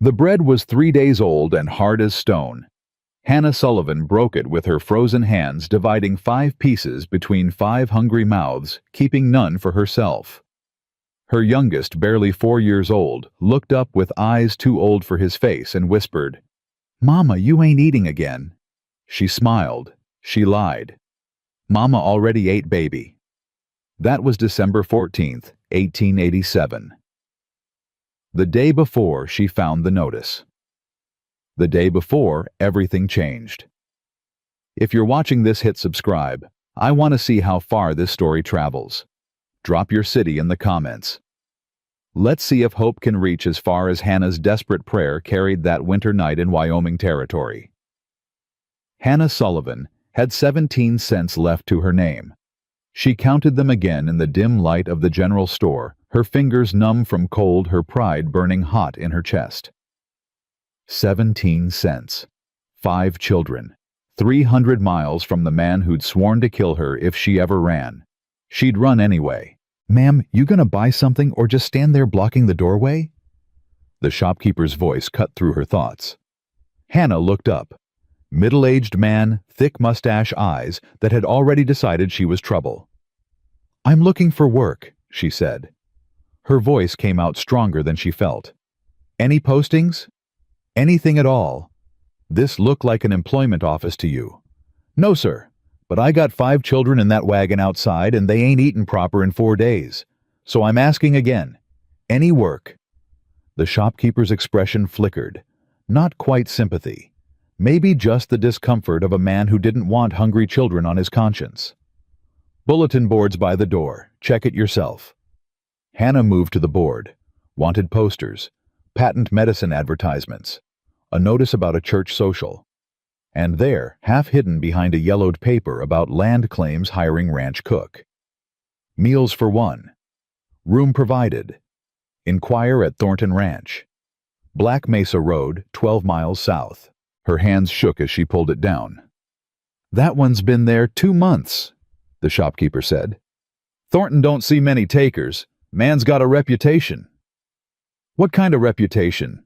The bread was 3 days old and hard as stone. Hannah Sullivan broke it with her frozen hands, dividing 5 pieces between 5 hungry mouths, keeping none for herself. Her youngest, barely 4 years old, looked up with eyes too old for his face and whispered, "Mama, you ain't eating again." She smiled. She lied. Mama already ate, baby. That was December 14th, 1887. The day before she found the notice. The day before, everything changed. If you're watching this, hit subscribe. I want to see how far this story travels. Drop your city in the comments. Let's see if hope can reach as far as Hannah's desperate prayer carried that winter night in Wyoming territory. Hannah Sullivan had 17 cents left to her name. She counted them again in the dim light of the general store, her fingers numb from cold, her pride burning hot in her chest. 17 cents. 5 children. 300 miles from the man who'd sworn to kill her if she ever ran. She'd run anyway. "Ma'am, you gonna buy something or just stand there blocking the doorway?" The shopkeeper's voice cut through her thoughts. Hannah looked up. Middle-aged man, thick mustache, eyes that had already decided she was trouble. "I'm looking for work," she said. Her voice came out stronger than she felt. "Any postings? Anything at all? This look like an employment office to you?" "No, sir, but I got 5 children in that wagon outside and they ain't eaten proper in 4 days. So I'm asking again. Any work?" The shopkeeper's expression flickered. Not quite sympathy. Maybe just the discomfort of a man who didn't want hungry children on his conscience. "Bulletin boards by the door. Check it yourself." Hannah moved to the board. Wanted posters. Patent medicine advertisements. A notice about a church social. And there, half hidden behind a yellowed paper about land claims hiring ranch cook. Meals for 1. Room provided. Inquire at Thornton Ranch. Black Mesa Road, 12 miles south. Her hands shook as she pulled it down. "That one's been there 2 months, the shopkeeper said. "Thornton don't see many takers. Man's got a reputation." "What kind of reputation?"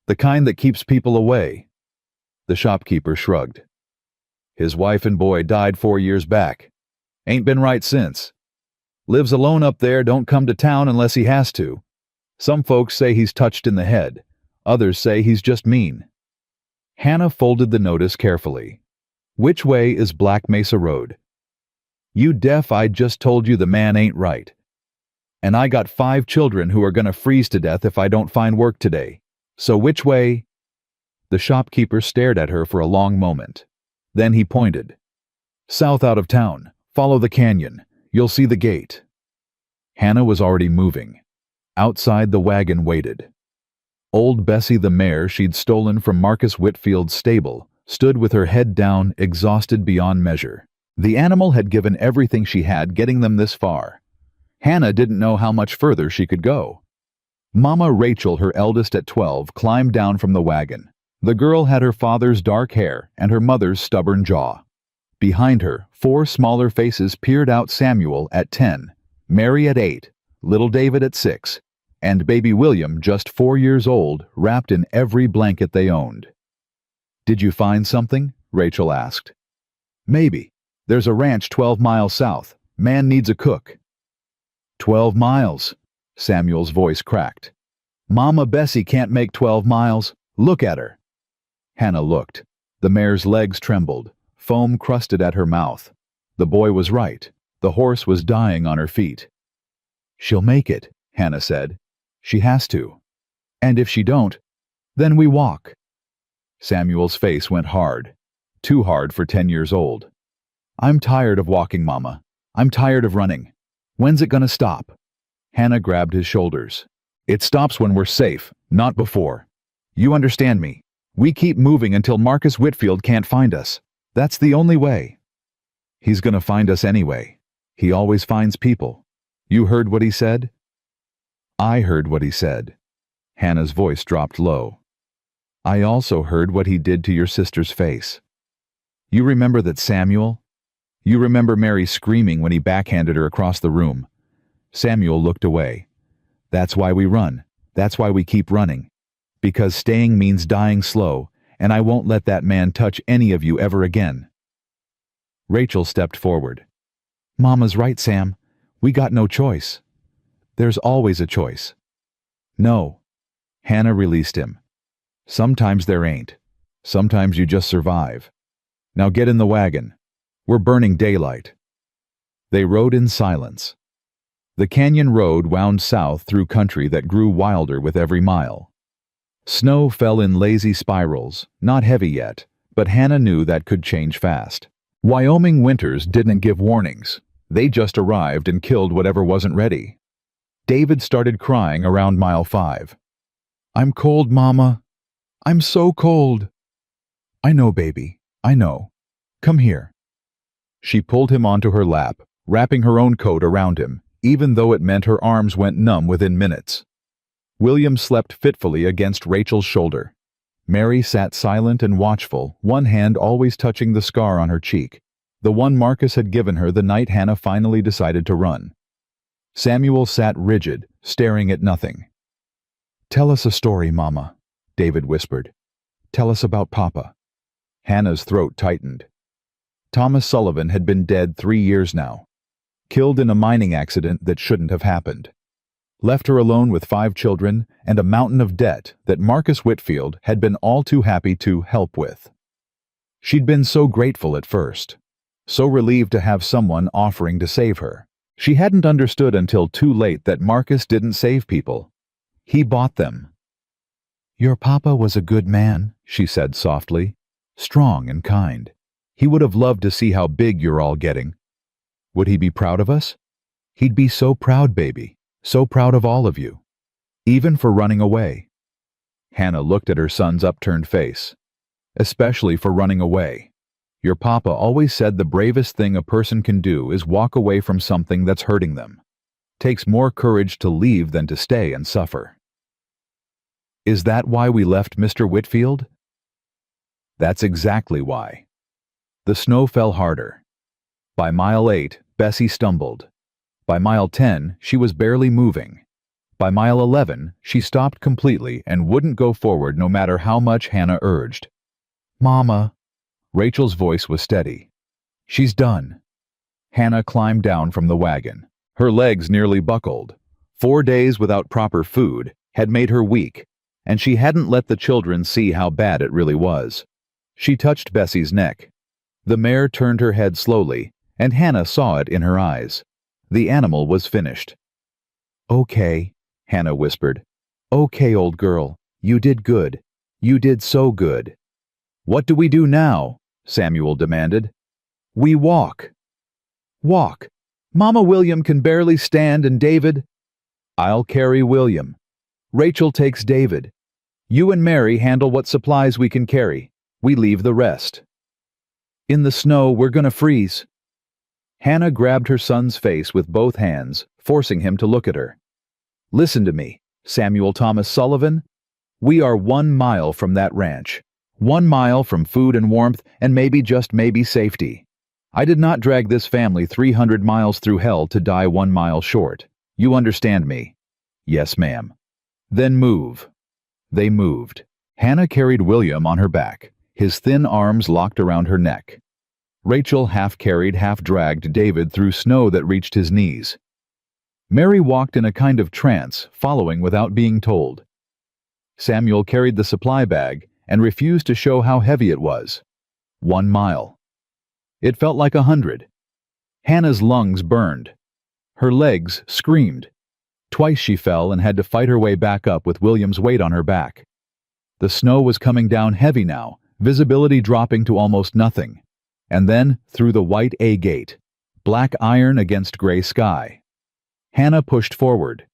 "The kind that keeps people away." The shopkeeper shrugged. "His wife and boy died 4 years back. Ain't been right since. Lives alone up there, don't come to town unless he has to. Some folks say he's touched in the head. Others say he's just mean." Hannah folded the notice carefully. "Which way is Black Mesa Road?" "You deaf, I just told you the man ain't right. And I got 5 children who are gonna freeze to death if I don't find work today. So which way?" The shopkeeper stared at her for a long moment. Then he pointed. "South out of town. Follow the canyon. You'll see the gate." Hannah was already moving. Outside, the wagon waited. Old Bessie, the mare she'd stolen from Marcus Whitfield's stable, stood with her head down, exhausted beyond measure. The animal had given everything she had getting them this far. Hannah didn't know how much further she could go. Mama Rachel, her eldest at 12, climbed down from the wagon. The girl had her father's dark hair and her mother's stubborn jaw. Behind her, 4 smaller faces peered out: Samuel at 10, Mary at 8, little David at 6, and baby William, just 4 years old, wrapped in every blanket they owned. "Did you find something?" Rachel asked. "Maybe. There's a ranch 12 miles south. Man needs a cook." 12 miles, Samuel's voice cracked. "Mama Bessie can't make 12 miles. Look at her." Hannah looked. The mare's legs trembled. Foam crusted at her mouth. The boy was right. The horse was dying on her feet. "She'll make it," Hannah said. "She has to. And if she don't, then we walk." Samuel's face went hard. Too hard for 10 years old. "I'm tired of walking, Mama. I'm tired of running. When's it gonna stop?" Hannah grabbed his shoulders. "It stops when we're safe, not before. You understand me? We keep moving until Marcus Whitfield can't find us. That's the only way." "He's gonna find us anyway. He always finds people. You heard what he said?" "I heard what he said." Hannah's voice dropped low. "I also heard what he did to your sister's face. You remember that, Samuel? You remember Mary screaming when he backhanded her across the room?" Samuel looked away. "That's why we run. That's why we keep running. Because staying means dying slow, and I won't let that man touch any of you ever again." Rachel stepped forward. "Mama's right, Sam. We got no choice." "There's always a choice." "No." Hannah released him. "Sometimes there ain't. Sometimes you just survive. Now get in the wagon. We're burning daylight." They rode in silence. The canyon road wound south through country that grew wilder with every mile. Snow fell in lazy spirals, not heavy yet, but Hannah knew that could change fast. Wyoming winters didn't give warnings. They just arrived and killed whatever wasn't ready. David started crying around mile 5. "I'm cold, Mama. I'm so cold." "I know, baby. I know. Come here." She pulled him onto her lap, wrapping her own coat around him, even though it meant her arms went numb within minutes. William slept fitfully against Rachel's shoulder. Mary sat silent and watchful, one hand always touching the scar on her cheek, the one Marcus had given her the night Hannah finally decided to run. Samuel sat rigid, staring at nothing. "Tell us a story, Mama," David whispered. "Tell us about Papa." Hannah's throat tightened. Thomas Sullivan had been dead 3 years now, killed in a mining accident that shouldn't have happened. Left her alone with 5 children and a mountain of debt that Marcus Whitfield had been all too happy to help with. She'd been so grateful at first, so relieved to have someone offering to save her. She hadn't understood until too late that Marcus didn't save people. He bought them. "Your papa was a good man," she said softly, "strong and kind. He would have loved to see how big you're all getting." "Would he be proud of us?" "He'd be so proud, baby. So proud of all of you. Even for running away." Hannah looked at her son's upturned face. "Especially for running away. Your papa always said the bravest thing a person can do is walk away from something that's hurting them. Takes more courage to leave than to stay and suffer." "Is that why we left Mr. Whitfield?" "That's exactly why." The snow fell harder. By mile 8, Bessie stumbled. By mile 10, she was barely moving. By mile 11, she stopped completely and wouldn't go forward no matter how much Hannah urged. "Mama." Rachel's voice was steady. "She's done." Hannah climbed down from the wagon. Her legs nearly buckled. 4 days without proper food had made her weak, and she hadn't let the children see how bad it really was. She touched Bessie's neck. The mare turned her head slowly, and Hannah saw it in her eyes. The animal was finished. "Okay," Hannah whispered. "Okay, old girl. You did good. You did so good." "What do we do now?" Samuel demanded. "We walk." "Walk. Mama William can barely stand and David—" "I'll carry William. Rachel takes David. You and Mary handle what supplies we can carry. We leave the rest." "In the snow, we're gonna freeze." Hannah grabbed her son's face with both hands, forcing him to look at her. "Listen to me, Samuel Thomas Sullivan. We are 1 mile from that ranch. 1 mile from food and warmth and maybe, just maybe, safety. I did not drag this family 300 miles through hell to die 1 mile short. You understand me?" "Yes, ma'am." "Then move." They moved. Hannah carried William on her back, his thin arms locked around her neck. Rachel half-carried, half-dragged David through snow that reached his knees. Mary walked in a kind of trance, following without being told. Samuel carried the supply bag and refused to show how heavy it was. 1 mile. It felt like 100. Hannah's lungs burned. Her legs screamed. Twice she fell and had to fight her way back up with William's weight on her back. The snow was coming down heavy now, visibility dropping to almost nothing. And then, through the white A gate, black iron against gray sky. Hannah pushed forward.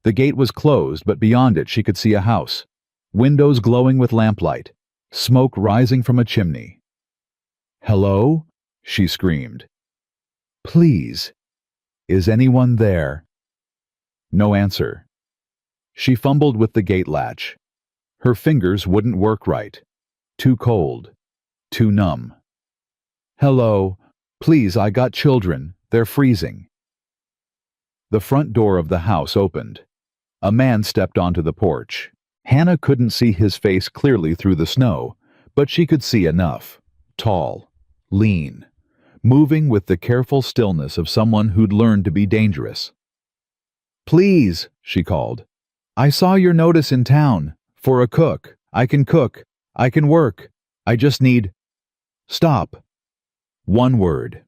The gate was closed, but beyond it she could see a house. Windows glowing with lamplight. Smoke rising from a chimney. "Hello?" she screamed. "Please. Is anyone there?" No answer. She fumbled with the gate latch. Her fingers wouldn't work right. Too cold. Too numb. "Hello. Please, I got children. They're freezing." The front door of the house opened. A man stepped onto the porch. Hannah couldn't see his face clearly through the snow, but she could see enough. Tall, lean, moving with the careful stillness of someone who'd learned to be dangerous. "Please," she called. "I saw your notice in town. For a cook. I can cook. I can work. I just need—" "Stop." One word.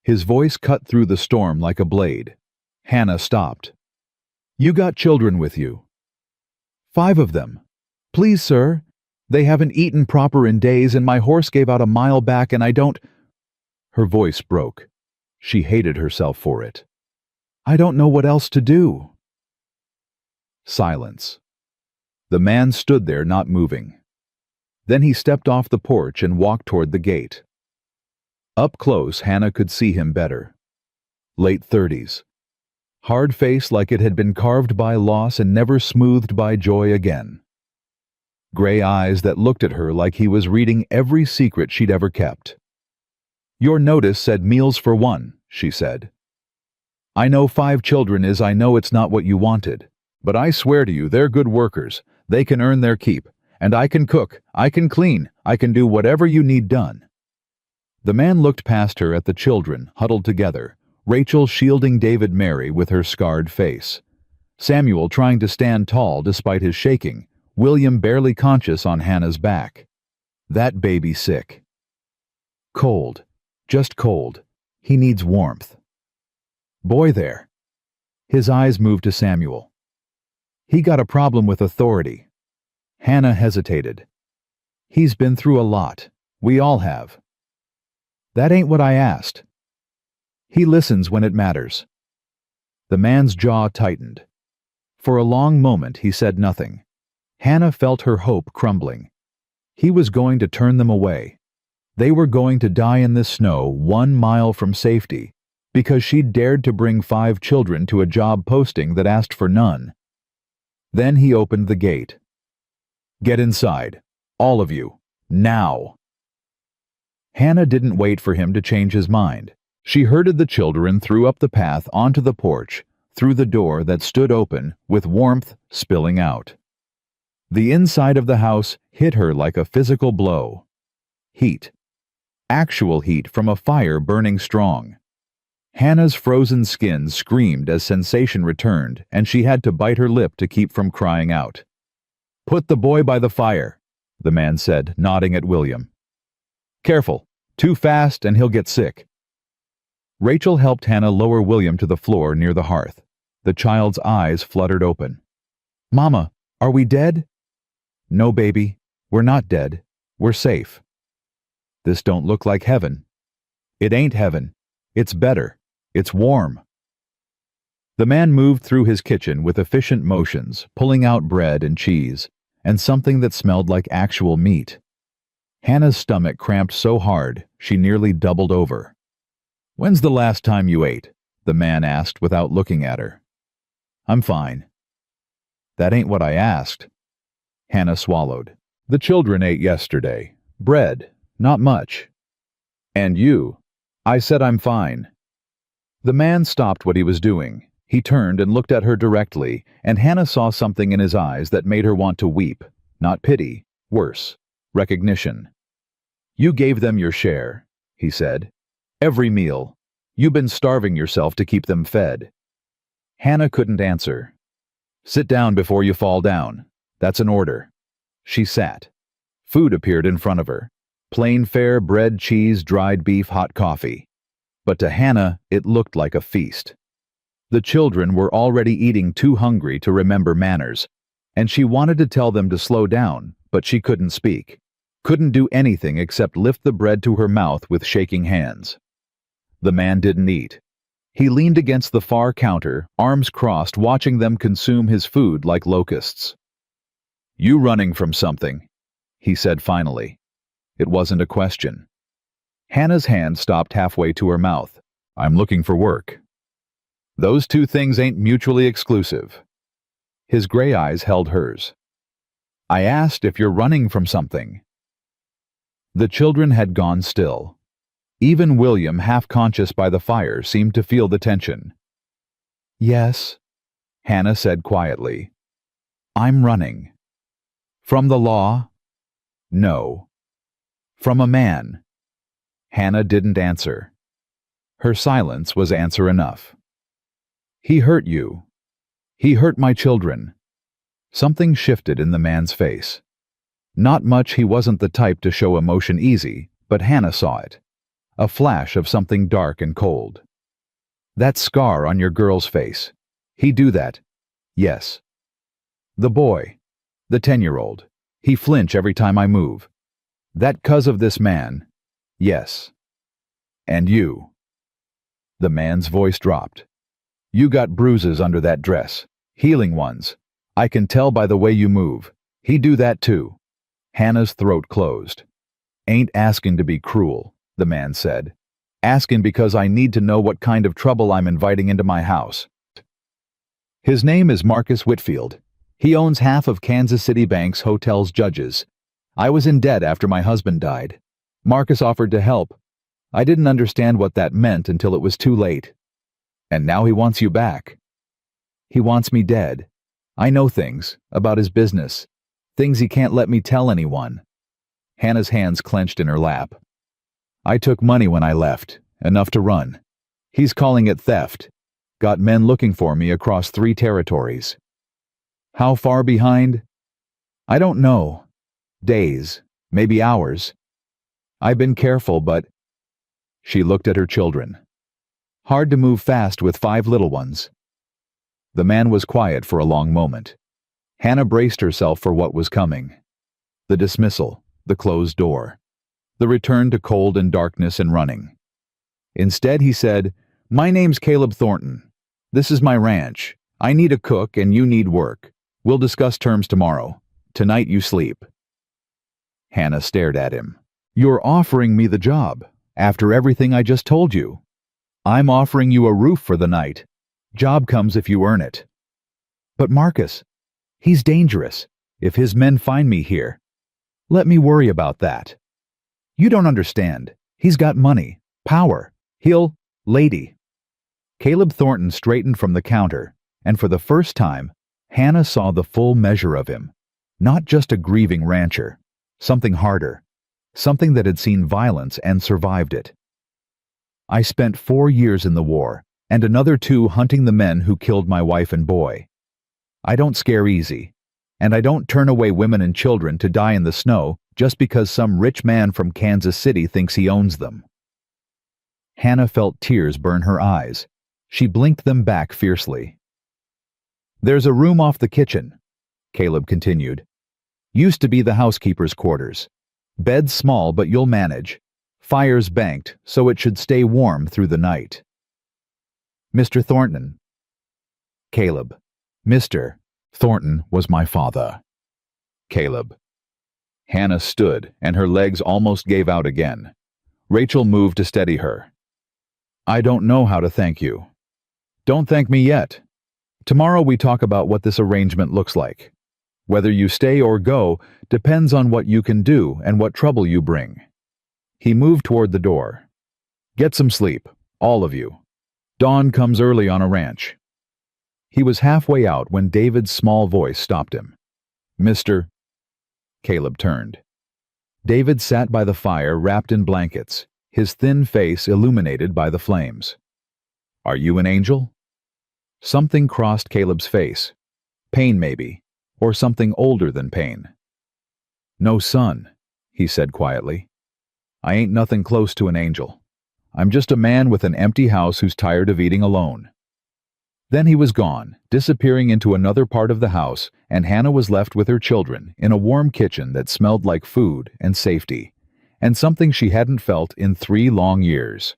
His voice cut through the storm like a blade. Hannah stopped. "You got children with you." "5 of them." "Please, sir. They haven't eaten proper in days and my horse gave out a mile back and I don't—" Her voice broke. She hated herself for it. "I don't know what else to do." Silence. The man stood there not moving. Then he stepped off the porch and walked toward the gate. Up close, Hannah could see him better. Late 30s. Hard face like it had been carved by loss and never smoothed by joy again. Gray eyes that looked at her like he was reading every secret she'd ever kept. "Your notice said meals for 1, she said. "I know 5 children is I know it's not what you wanted, but I swear to you they're good workers, they can earn their keep, and I can cook, I can clean, I can do whatever you need done." The man looked past her at the children, huddled together, Rachel shielding David Mary with her scarred face. Samuel trying to stand tall despite his shaking, William barely conscious on Hannah's back. That baby sick. Cold. Just cold. He needs warmth. "Boy there." His eyes moved to Samuel. "He got a problem with authority." Hannah hesitated. "He's been through a lot. We all have." "That ain't what I asked." "He listens when it matters." The man's jaw tightened. For a long moment he said nothing. Hannah felt her hope crumbling. He was going to turn them away. They were going to die in the snow 1 mile from safety because she'd dared to bring 5 children to a job posting that asked for none. Then he opened the gate. "Get inside. All of you. Now." Hannah didn't wait for him to change his mind. She herded the children through up the path onto the porch, through the door that stood open, with warmth spilling out. The inside of the house hit her like a physical blow. Heat. Actual heat from a fire burning strong. Hannah's frozen skin screamed as sensation returned, and she had to bite her lip to keep from crying out. "Put the boy by the fire," the man said, nodding at William. "Careful. Too fast and he'll get sick." Rachel helped Hannah lower William to the floor near the hearth. The child's eyes fluttered open. "Mama, are we dead?" "No, baby. We're not dead. We're safe." "This don't look like heaven." "It ain't heaven. It's better. It's warm." The man moved through his kitchen with efficient motions, pulling out bread and cheese, and something that smelled like actual meat. Hannah's stomach cramped so hard, she nearly doubled over. "When's the last time you ate?" the man asked without looking at her. "I'm fine." "That ain't what I asked." Hannah swallowed. "The children ate yesterday. Bread. Not much." "And you?" "I said I'm fine." The man stopped what he was doing. He turned and looked at her directly, and Hannah saw something in his eyes that made her want to weep. Not pity. Worse. Recognition. "You gave them your share," he said. "Every meal. You've been starving yourself to keep them fed." Hannah couldn't answer. "Sit down before you fall down. That's an order." She sat. Food appeared in front of her. Plain fare, bread, cheese, dried beef, hot coffee. But to Hannah, it looked like a feast. The children were already eating too hungry to remember manners, and she wanted to tell them to slow down, but she couldn't speak. Couldn't do anything except lift the bread to her mouth with shaking hands. The man didn't eat. He leaned against the far counter, arms crossed, watching them consume his food like locusts. "You running from something," he said finally. It wasn't a question. Hannah's hand stopped halfway to her mouth. "I'm looking for work." "Those 2 things ain't mutually exclusive." His gray eyes held hers. "I asked if you're running from something." The children had gone still. Even William, half-conscious by the fire, seemed to feel the tension. "Yes," Hannah said quietly. I'm running. From the law? No. From a man? Hannah didn't answer. Her silence was answer enough. He hurt you. He hurt my children. Something shifted in the man's face. Not much. He wasn't the type to show emotion easy, but Hannah saw it. A flash of something dark and cold. That scar on your girl's face. He do that? Yes. The boy. The 10-year-old. He flinch every time I move. That 'cause of this man? Yes. And you? The man's voice dropped. You got bruises under that dress. Healing ones. I can tell by the way you move. He do that too. Hannah's throat closed. Ain't asking to be cruel, the man said. Asking because I need to know what kind of trouble I'm inviting into my house. His name is Marcus Whitfield. He owns half of Kansas City Bank's hotel's judges. I was in debt after my husband died. Marcus offered to help. I didn't understand what that meant until it was too late. And now he wants you back. He wants me dead. I know things about his business. Things he can't let me tell anyone. Hannah's hands clenched in her lap. I took money when I left, enough to run. He's calling it theft. Got men looking for me across 3 territories. How far behind? I don't know. Days, maybe hours. I've been careful, but... She looked at her children. Hard to move fast with 5 little ones. The man was quiet for a long moment. Hannah braced herself for what was coming. The dismissal, the closed door. The return to cold and darkness and running. Instead, he said, My name's Caleb Thornton. This is my ranch. I need a cook and you need work. We'll discuss terms tomorrow. Tonight you sleep. Hannah stared at him. You're offering me the job, after everything I just told you. I'm offering you a roof for the night. Job comes if you earn it. But Marcus, he's dangerous. If his men find me here, let me worry about that. You don't understand. He's got money, power. Lady. Caleb Thornton straightened from the counter, and for the first time, Hannah saw the full measure of him. Not just a grieving rancher. Something harder. Something that had seen violence and survived it. I spent 4 years in the war, and another 2 hunting the men who killed my wife and boy. I don't scare easy, and I don't turn away women and children to die in the snow just because some rich man from Kansas City thinks he owns them. Hannah felt tears burn her eyes. She blinked them back fiercely. There's a room off the kitchen, Caleb continued. Used to be the housekeeper's quarters. Bed's small, but you'll manage. Fire's banked, so it should stay warm through the night. Mr. Thornton. Caleb. Mr. Thornton was my father. Caleb. Hannah stood, and her legs almost gave out again. Rachel moved to steady her. I don't know how to thank you. Don't thank me yet. Tomorrow we talk about what this arrangement looks like. Whether you stay or go depends on what you can do and what trouble you bring. He moved toward the door. Get some sleep, all of you. Dawn comes early on a ranch. He was halfway out when David's small voice stopped him. Mr. Caleb turned. David sat by the fire wrapped in blankets, his thin face illuminated by the flames. Are you an angel? Something crossed Caleb's face. Pain maybe, or something older than pain. No, son, he said quietly. I ain't nothing close to an angel. I'm just a man with an empty house who's tired of eating alone. Then he was gone, disappearing into another part of the house, and Hannah was left with her children in a warm kitchen that smelled like food and safety, and something she hadn't felt in 3 long years.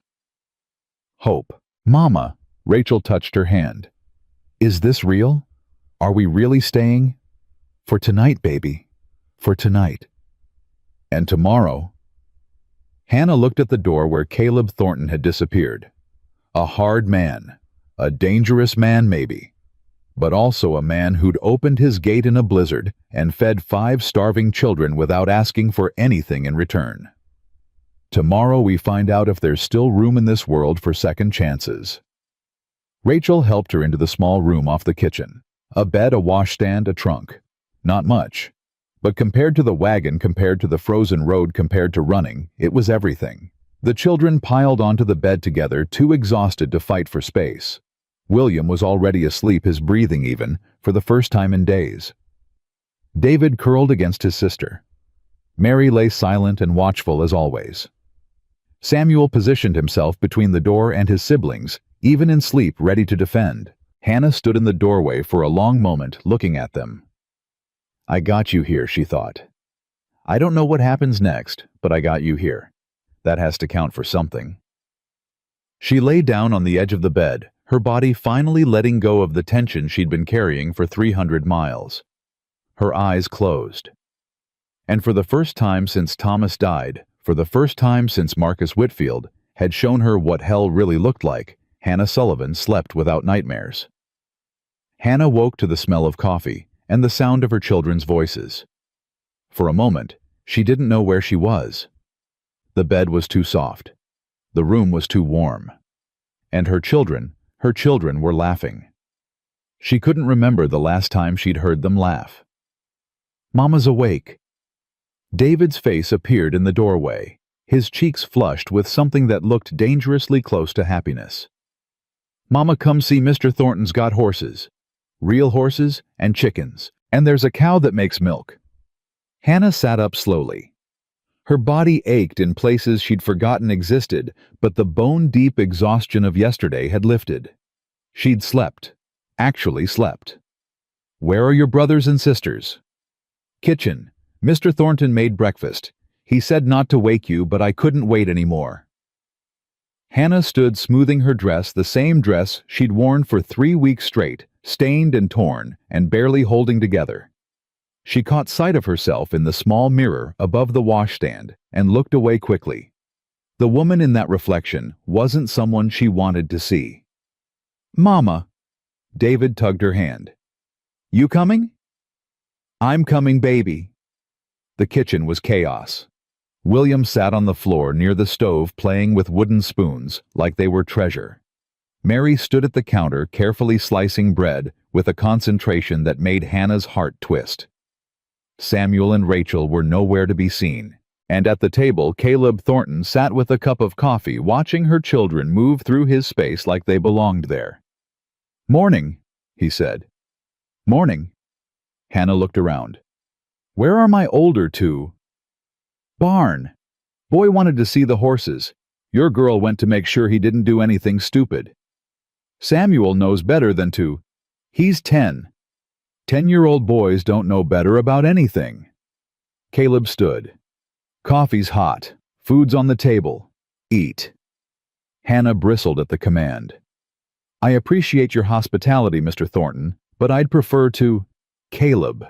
Hope. Mama, Rachel touched her hand. Is this real? Are we really staying? For tonight, baby. For tonight. And tomorrow. Hannah looked at the door where Caleb Thornton had disappeared. A hard man. A dangerous man, maybe. But also a man who'd opened his gate in a blizzard and fed 5 starving children without asking for anything in return. Tomorrow we find out if there's still room in this world for second chances. Rachel helped her into the small room off the kitchen. A bed, a washstand, a trunk. Not much. But compared to the wagon, compared to the frozen road, compared to running, it was everything. The children piled onto the bed together, too exhausted to fight for space. William was already asleep, his breathing even, for the first time in days. David curled against his sister. Mary lay silent and watchful as always. Samuel positioned himself between the door and his siblings, even in sleep ready to defend. Hannah stood in the doorway for a long moment, looking at them. "I got you here," she thought. "I don't know what happens next, but I got you here. That has to count for something." She lay down on the edge of the bed, her body finally letting go of the tension she'd been carrying for 300 miles. Her eyes closed. And for the first time since Thomas died, for the first time since Marcus Whitfield had shown her what hell really looked like, Hannah Sullivan slept without nightmares. Hannah woke to the smell of coffee and the sound of her children's voices. For a moment, she didn't know where she was. The bed was too soft. The room was too warm. And her children were laughing. She couldn't remember the last time she'd heard them laugh. "Mama's awake." David's face appeared in the doorway, his cheeks flushed with something that looked dangerously close to happiness. "Mama, come see Mr. Thornton's got horses. Real horses and chickens, and there's a cow that makes milk." Hannah sat up slowly. Her body ached in places she'd forgotten existed, but the bone-deep exhaustion of yesterday had lifted. She'd slept. Actually slept. "Where are your brothers and sisters?" "Kitchen. Mr. Thornton made breakfast. He said not to wake you, but I couldn't wait anymore." Hannah stood smoothing her dress, the same dress she'd worn for 3 weeks straight, stained and torn, and barely holding together. She caught sight of herself in the small mirror above the washstand and looked away quickly. The woman in that reflection wasn't someone she wanted to see. "Mama." David tugged her hand. "You coming?" "I'm coming, baby." The kitchen was chaos. William sat on the floor near the stove playing with wooden spoons like they were treasure. Mary stood at the counter carefully slicing bread with a concentration that made Hannah's heart twist. Samuel and Rachel were nowhere to be seen, and at the table Caleb Thornton sat with a cup of coffee watching her children move through his space like they belonged there. "Morning," he said. "Morning." Hannah looked around. "Where are my older two?" "Barn. Boy wanted to see the horses. Your girl went to make sure he didn't do anything stupid. Samuel knows better than to. He's 10. 10-year-old boys don't know better about anything." Caleb stood. "Coffee's hot. Food's on the table. Eat." Hannah bristled at the command. "I appreciate your hospitality, Mr. Thornton, but I'd prefer to—" "Caleb.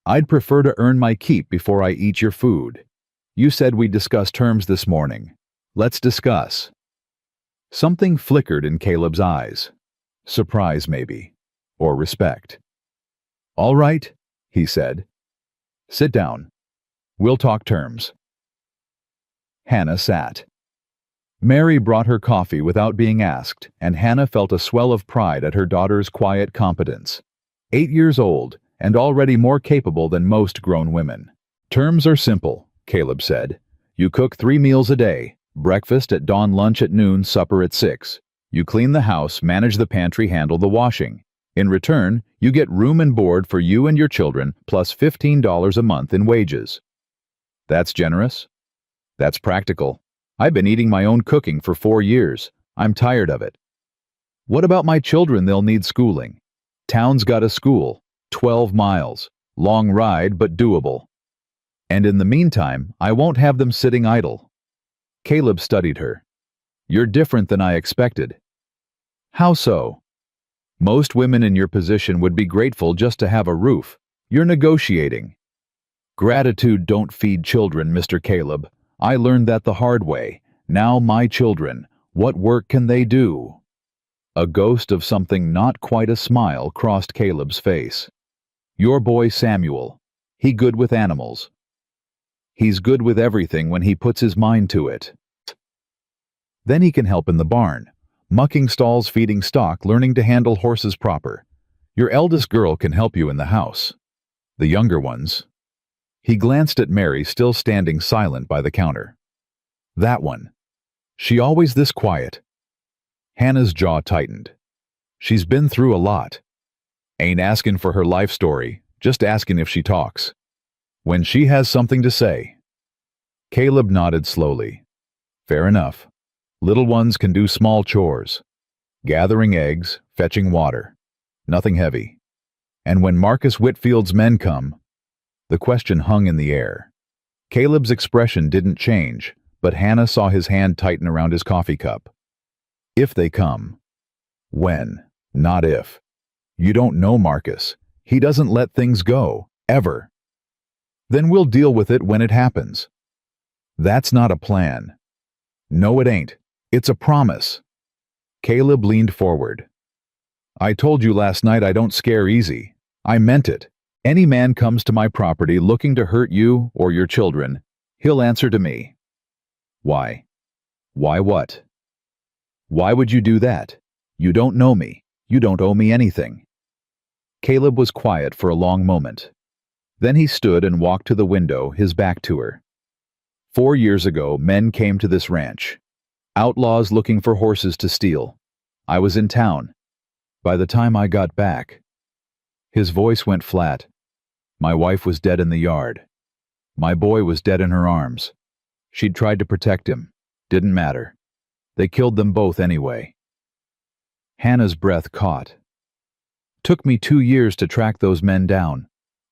I'd prefer to earn my keep before I eat your food. You said we'd discuss terms this morning. Let's discuss." Something flickered in Caleb's eyes. Surprise, maybe. Or respect. "All right," he said. "Sit down. We'll talk terms." Hannah sat. Mary brought her coffee without being asked, and Hannah felt a swell of pride at her daughter's quiet competence. 8 years old, and already more capable than most grown women. "Terms are simple," Caleb said. "You cook 3 meals a day. Breakfast at dawn, lunch at noon, supper at 6. You clean the house, manage the pantry, handle the washing. In return, you get room and board for you and your children, plus $15 a month in wages." "That's generous." "That's practical. I've been eating my own cooking for 4 years. I'm tired of it." "What about my children? They'll need schooling." "Town's got a school. 12 miles. Long ride, but doable. And in the meantime, I won't have them sitting idle." Caleb studied her. "You're different than I expected." "How so?" "Most women in your position would be grateful just to have a roof. You're negotiating." "Gratitude don't feed children, Mr. Caleb. I learned that the hard way. Now my children, what work can they do?" A ghost of something not quite a smile crossed Caleb's face. "Your boy Samuel. He good with animals." "He's good with everything when he puts his mind to it. Then he can help in the barn. Mucking stalls, feeding stock, learning to handle horses proper. Your eldest girl can help you in the house." The younger ones. He glanced at Mary, still standing silent by the counter. That one. She always this quiet. Hannah's jaw tightened. She's been through a lot. Ain't asking for her life story, just asking if she talks. When she has something to say. Caleb nodded slowly. Fair enough. Little ones can do small chores. Gathering eggs, fetching water. Nothing heavy. And when Marcus Whitfield's men come, the question hung in the air. Caleb's expression didn't change, but Hannah saw his hand tighten around his coffee cup. If they come. When, not if. You don't know Marcus. He doesn't let things go, ever. Then we'll deal with it when it happens. That's not a plan. No, it ain't. It's a promise. Caleb leaned forward. I told you last night I don't scare easy. I meant it. Any man comes to my property looking to hurt you or your children, he'll answer to me. Why? Why what? Why would you do that? You don't know me. You don't owe me anything. Caleb was quiet for a long moment. Then he stood and walked to the window, his back to her. 4 years ago, men came to this ranch. Outlaws looking for horses to steal. I was in town. By the time I got back, his voice went flat. My wife was dead in the yard. My boy was dead in her arms. She'd tried to protect him. Didn't matter. They killed them both anyway. Hannah's breath caught. Took me 2 years to track those men down.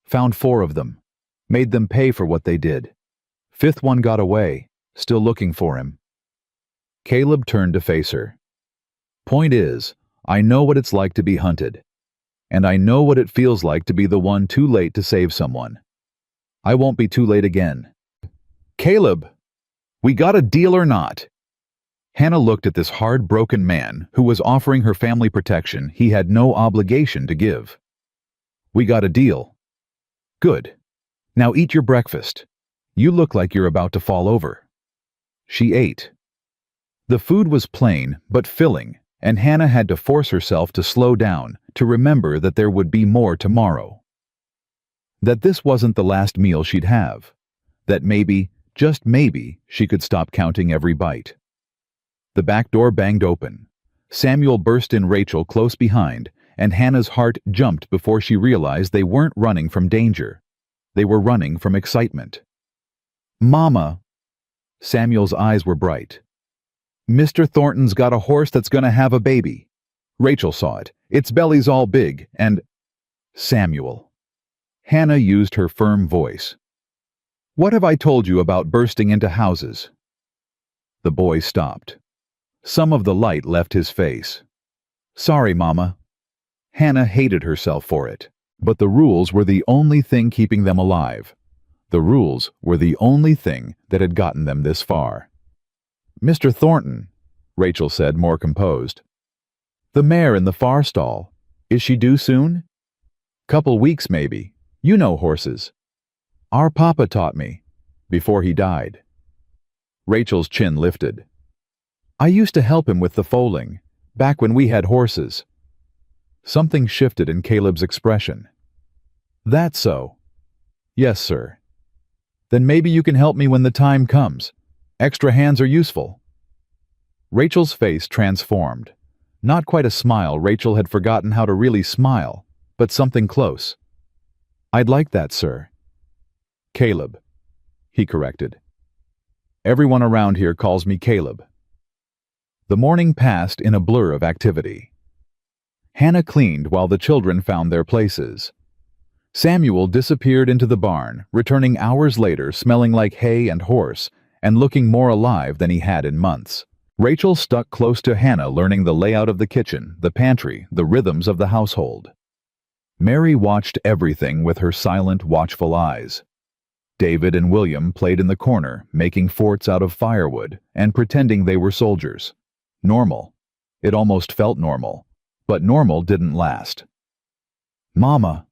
Found 4 of them. Made them pay for what they did. 5th one got away. Still looking for him. Caleb turned to face her. Point is, I know what it's like to be hunted. And I know what it feels like to be the one too late to save someone. I won't be too late again. Caleb! We got a deal or not? Hannah looked at this hard, broken man who was offering her family protection he had no obligation to give. We got a deal. Good. Now eat your breakfast. You look like you're about to fall over. She ate. The food was plain but filling, and Hannah had to force herself to slow down, to remember that there would be more tomorrow. That this wasn't the last meal she'd have. That maybe, just maybe, she could stop counting every bite. The back door banged open. Samuel burst in, Rachel close behind, and Hannah's heart jumped before she realized they weren't running from danger. They were running from excitement. Mama! Samuel's eyes were bright. Mr. Thornton's got a horse that's gonna have a baby. Rachel saw it. Its belly's all big, and... Samuel. Hannah used her firm voice. What have I told you about bursting into houses? The boy stopped. Some of the light left his face. Sorry, Mama. Hannah hated herself for it, but the rules were the only thing keeping them alive. The rules were the only thing that had gotten them this far. Mr. Thornton, Rachel said, more composed. The mare in the far stall. Is she due soon? Couple weeks, maybe. You know horses. Our papa taught me, before he died. Rachel's chin lifted. I used to help him with the foaling, back when we had horses. Something shifted in Caleb's expression. That's so. Yes, sir. Then maybe you can help me when the time comes. Extra hands are useful. Rachel's face transformed. Not quite a smile. Rachel had forgotten how to really smile, but something close. I'd like that, sir. Caleb, he corrected. Everyone around here calls me Caleb. The morning passed in a blur of activity. Hannah cleaned while the children found their places. Samuel disappeared into the barn, returning hours later smelling like hay and horse, and looking more alive than he had in months. Rachel stuck close to Hannah, learning the layout of the kitchen, the pantry, the rhythms of the household. Mary watched everything with her silent, watchful eyes. David and William played in the corner, making forts out of firewood and pretending they were soldiers. Normal. It almost felt normal. But normal didn't last. Mama!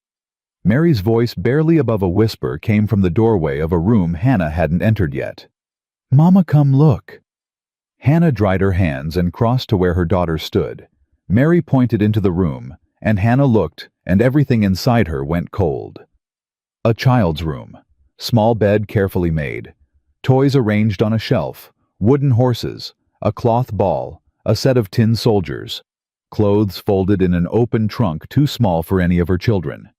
Mary's voice, barely above a whisper, came from the doorway of a room Hannah hadn't entered yet. Mama, come look. Hannah dried her hands and crossed to where her daughter stood. Mary pointed into the room, and Hannah looked, and everything inside her went cold. A child's room. Small bed carefully made. Toys arranged on a shelf. Wooden horses. A cloth ball. A set of tin soldiers. Clothes folded in an open trunk too small for any of her children.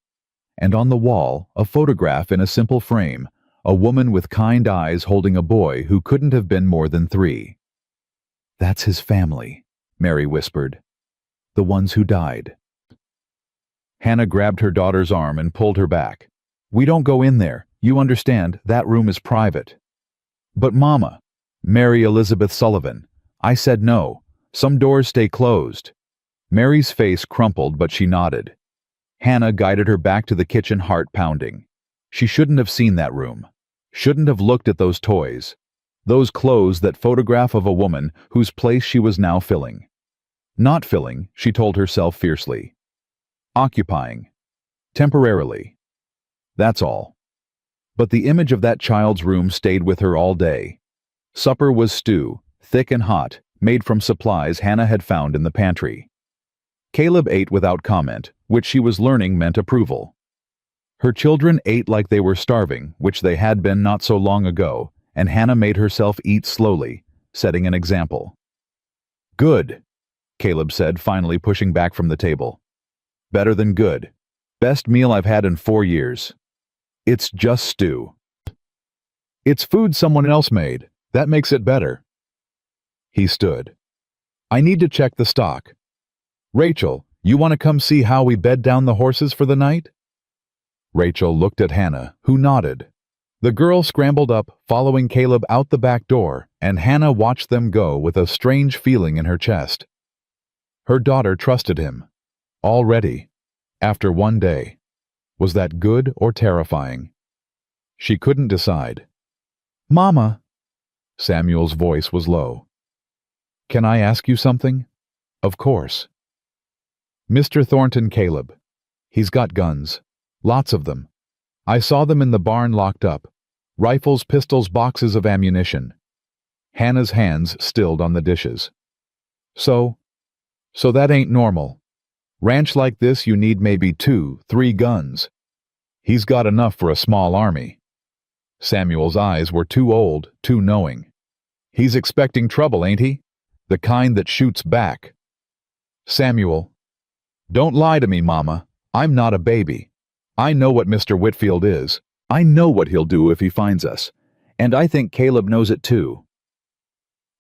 And on the wall, a photograph in a simple frame. A woman with kind eyes holding a boy who couldn't have been more than 3. "That's his family," Mary whispered. "The ones who died." Hannah grabbed her daughter's arm and pulled her back. "We don't go in there. You understand, that room is private." "But Mama," Mary Elizabeth Sullivan, "I said no. Some doors stay closed." Mary's face crumpled, but she nodded. Hannah guided her back to the kitchen, heart pounding. She shouldn't have seen that room. Shouldn't have looked at those toys. Those clothes, that photograph of a woman whose place she was now filling. Not filling, she told herself fiercely. Occupying. Temporarily. That's all. But the image of that child's room stayed with her all day. Supper was stew, thick and hot, made from supplies Hannah had found in the pantry. Caleb ate without comment, which she was learning meant approval. Her children ate like they were starving, which they had been not so long ago, and Hannah made herself eat slowly, setting an example. "Good," Caleb said, finally pushing back from the table. "Better than good. Best meal I've had in 4 years. It's just stew." "It's food someone else made. That makes it better." He stood. "I need to check the stock. Rachel, you want to come see how we bed down the horses for the night?" Rachel looked at Hannah, who nodded. The girl scrambled up, following Caleb out the back door, and Hannah watched them go with a strange feeling in her chest. Her daughter trusted him. Already. After 1 day. Was that good or terrifying? She couldn't decide. "Mama!" Samuel's voice was low. "Can I ask you something?" "Of course." "Mr. Thornton Caleb. He's got guns. Lots of them. I saw them in the barn locked up. Rifles, pistols, boxes of ammunition." Hannah's hands stilled on the dishes. So that ain't normal. Ranch like this you need maybe 2, 3 guns. He's got enough for a small army." Samuel's eyes were too old, too knowing. "He's expecting trouble, ain't he? The kind that shoots back." "Samuel, don't lie to me, Mama. I'm not a baby. I know what Mr. Whitfield is. I know what he'll do if he finds us. And I think Caleb knows it too."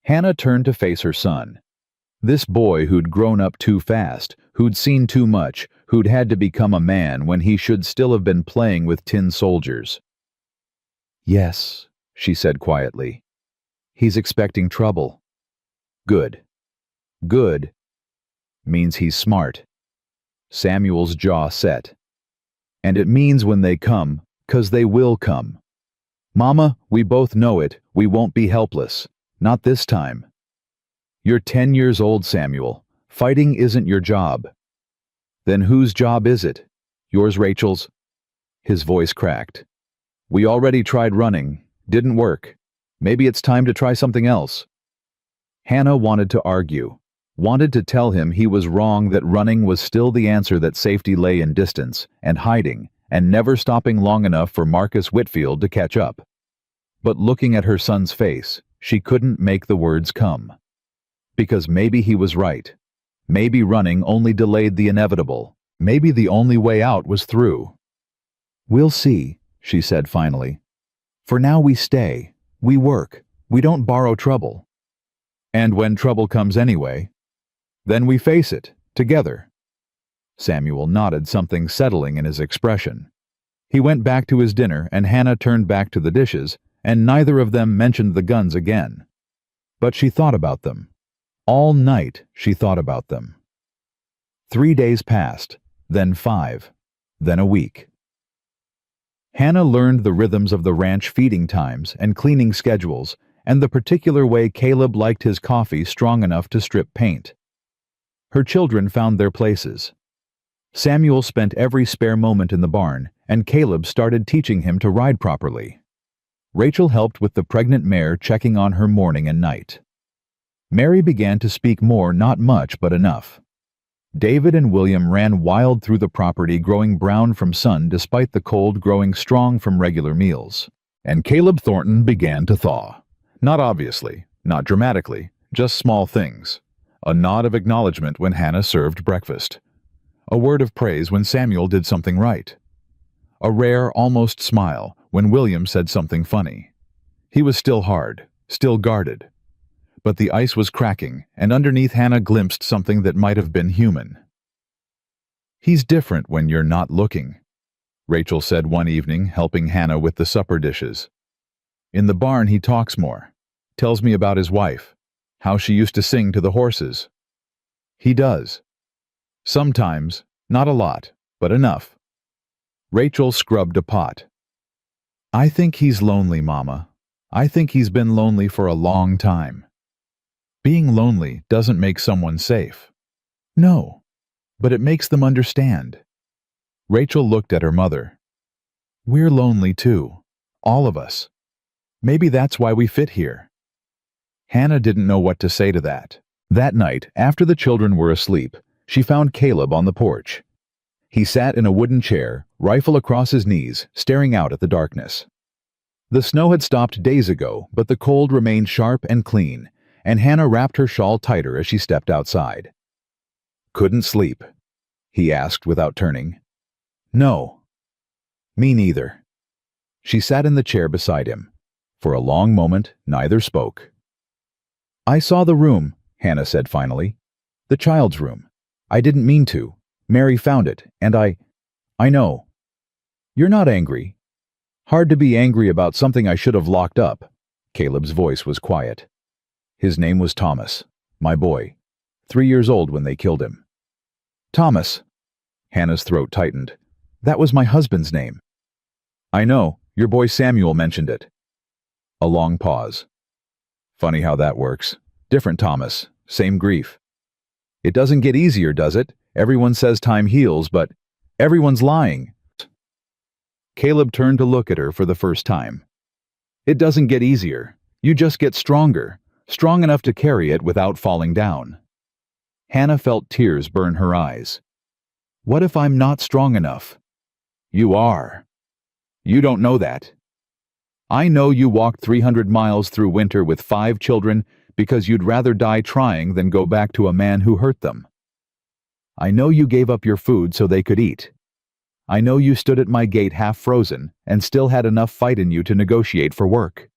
Hannah turned to face her son. This boy who'd grown up too fast, who'd seen too much, who'd had to become a man when he should still have been playing with tin soldiers. "Yes," she said quietly. "He's expecting trouble." "Good. Good means he's smart." Samuel's jaw set. "And it means when they come, 'cause they will come. Mama, we both know it, we won't be helpless. Not this time. You're 10 years old, Samuel. Fighting isn't your job." "Then whose job is it? Yours, Rachel's?" His voice cracked. "We already tried running. Didn't work. Maybe it's time to try something else." Hannah wanted to argue. Wanted to tell him he was wrong, that running was still the answer, that safety lay in distance, and hiding, and never stopping long enough for Marcus Whitfield to catch up. But looking at her son's face, she couldn't make the words come. Because maybe he was right. Maybe running only delayed the inevitable. Maybe the only way out was through. "We'll see," she said finally. "For now we stay. We work. We don't borrow trouble. And when trouble comes anyway, then we face it, together." Samuel nodded, something settling in his expression. He went back to his dinner, and Hannah turned back to the dishes, and neither of them mentioned the guns again. But she thought about them. All night she thought about them. 3 days passed, then 5, then a week. Hannah learned the rhythms of the ranch feeding times and cleaning schedules, and the particular way Caleb liked his coffee strong enough to strip paint. Her children found their places. Samuel spent every spare moment in the barn, and Caleb started teaching him to ride properly. Rachel helped with the pregnant mare, checking on her morning and night. Mary began to speak more, not much, but enough. David and William ran wild through the property, growing brown from sun despite the cold, growing strong from regular meals. And Caleb Thornton began to thaw. Not obviously, not dramatically, just small things. A nod of acknowledgement when Hannah served breakfast. A word of praise when Samuel did something right. A rare, almost smile when William said something funny. He was still hard, still guarded. But the ice was cracking, and underneath Hannah glimpsed something that might have been human. "He's different when you're not looking," Rachel said one evening, helping Hannah with the supper dishes. "In the barn he talks more, tells me about his wife, how she used to sing to the horses. He does. Sometimes, not a lot, but enough." Rachel scrubbed a pot. "I think he's lonely, Mama. I think he's been lonely for a long time." Being lonely doesn't make someone safe. No, but it makes them understand. Rachel looked at her mother. "We're lonely too, all of us. Maybe that's why we fit here." Hannah didn't know what to say to that. That night, after the children were asleep, she found Caleb on the porch. He sat in a wooden chair, rifle across his knees, staring out at the darkness. The snow had stopped days ago, but the cold remained sharp and clean, and Hannah wrapped her shawl tighter as she stepped outside. "Couldn't sleep?" he asked without turning. "No." "Me neither." She sat in the chair beside him. For a long moment, neither spoke. "I saw the room," Hannah said finally. "The child's room. I didn't mean to. Mary found it, and I know. You're not angry." "Hard to be angry about something I should have locked up." Caleb's voice was quiet. "His name was Thomas, my boy. 3 years old when they killed him." "Thomas." Hannah's throat tightened. "That was my husband's name." "I know, your boy Samuel mentioned it." A long pause. "Funny how that works. Different Thomas, same grief. It doesn't get easier, does it? Everyone says time heals, but everyone's lying." Caleb turned to look at her for the first time. "It doesn't get easier. You just get stronger, strong enough to carry it without falling down." Hannah felt tears burn her eyes. "What if I'm not strong enough?" "You are. You don't know that. I know you walked 300 miles through winter with 5 children because you'd rather die trying than go back to a man who hurt them. I know you gave up your food so they could eat. I know you stood at my gate half frozen and still had enough fight in you to negotiate for work."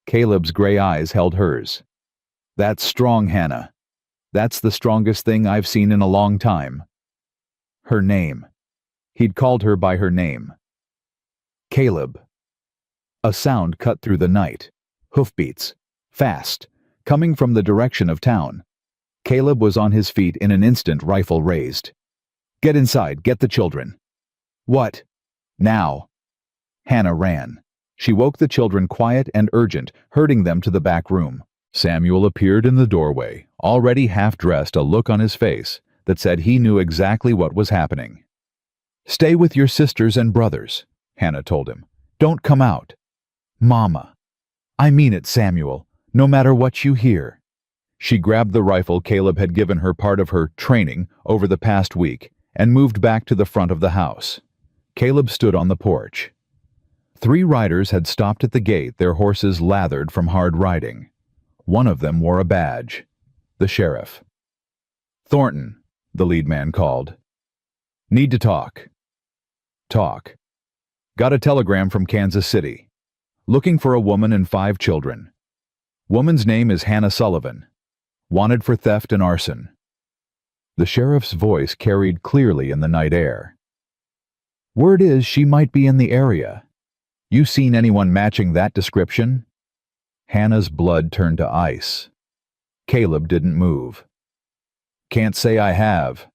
Caleb's gray eyes held hers. "That's strong, Hannah. That's the strongest thing I've seen in a long time." Her name. He'd called her by her name. "Caleb." A sound cut through the night. Hoofbeats. Fast. Coming from the direction of town. Caleb was on his feet in an instant, rifle raised. "Get inside, get the children." "What?" "Now." Hannah ran. She woke the children, quiet and urgent, herding them to the back room. Samuel appeared in the doorway, already half-dressed, a look on his face that said he knew exactly what was happening. "Stay with your sisters and brothers," Hannah told him. "Don't come out." "Mama." "I mean it, Samuel, no matter what you hear." She grabbed the rifle Caleb had given her, part of her training over the past week, and moved back to the front of the house. Caleb stood on the porch. 3 riders had stopped at the gate, their horses lathered from hard riding. One of them wore a badge. The sheriff. "Thornton," the lead man called. "Need to talk." "Talk." "Got a telegram from Kansas City. Looking for a woman and 5 children. Woman's name is Hannah Sullivan. Wanted for theft and arson." The sheriff's voice carried clearly in the night air. "Word is she might be in the area. You seen anyone matching that description?" Hannah's blood turned to ice. Caleb didn't move. "Can't say I have."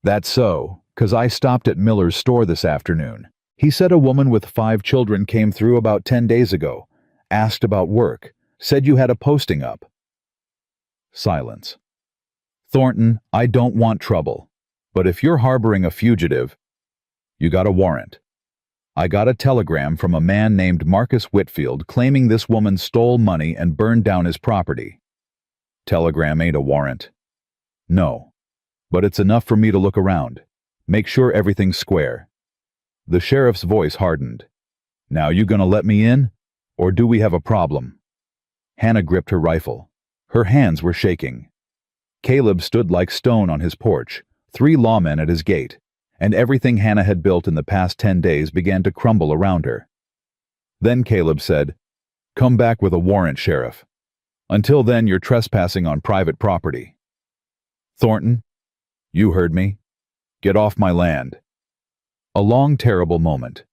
"That's so, 'cause I stopped at Miller's store this afternoon. He said a woman with 5 children came through about 10 days ago, asked about work, said you had a posting up." Silence. "Thornton, I don't want trouble, but if you're harboring a fugitive, you got a warrant. I got a telegram from a man named Marcus Whitfield claiming this woman stole money and burned down his property." "Telegram ain't a warrant." "No. But it's enough for me to look around. Make sure everything's square." The sheriff's voice hardened. "Now you gonna let me in? Or do we have a problem?" Hannah gripped her rifle. Her hands were shaking. Caleb stood like stone on his porch, 3 lawmen at his gate, and everything Hannah had built in the past 10 days began to crumble around her. Then Caleb said, "Come back with a warrant, Sheriff. Until then, you're trespassing on private property." "Thornton, you heard me. Get off my land." A long, terrible moment.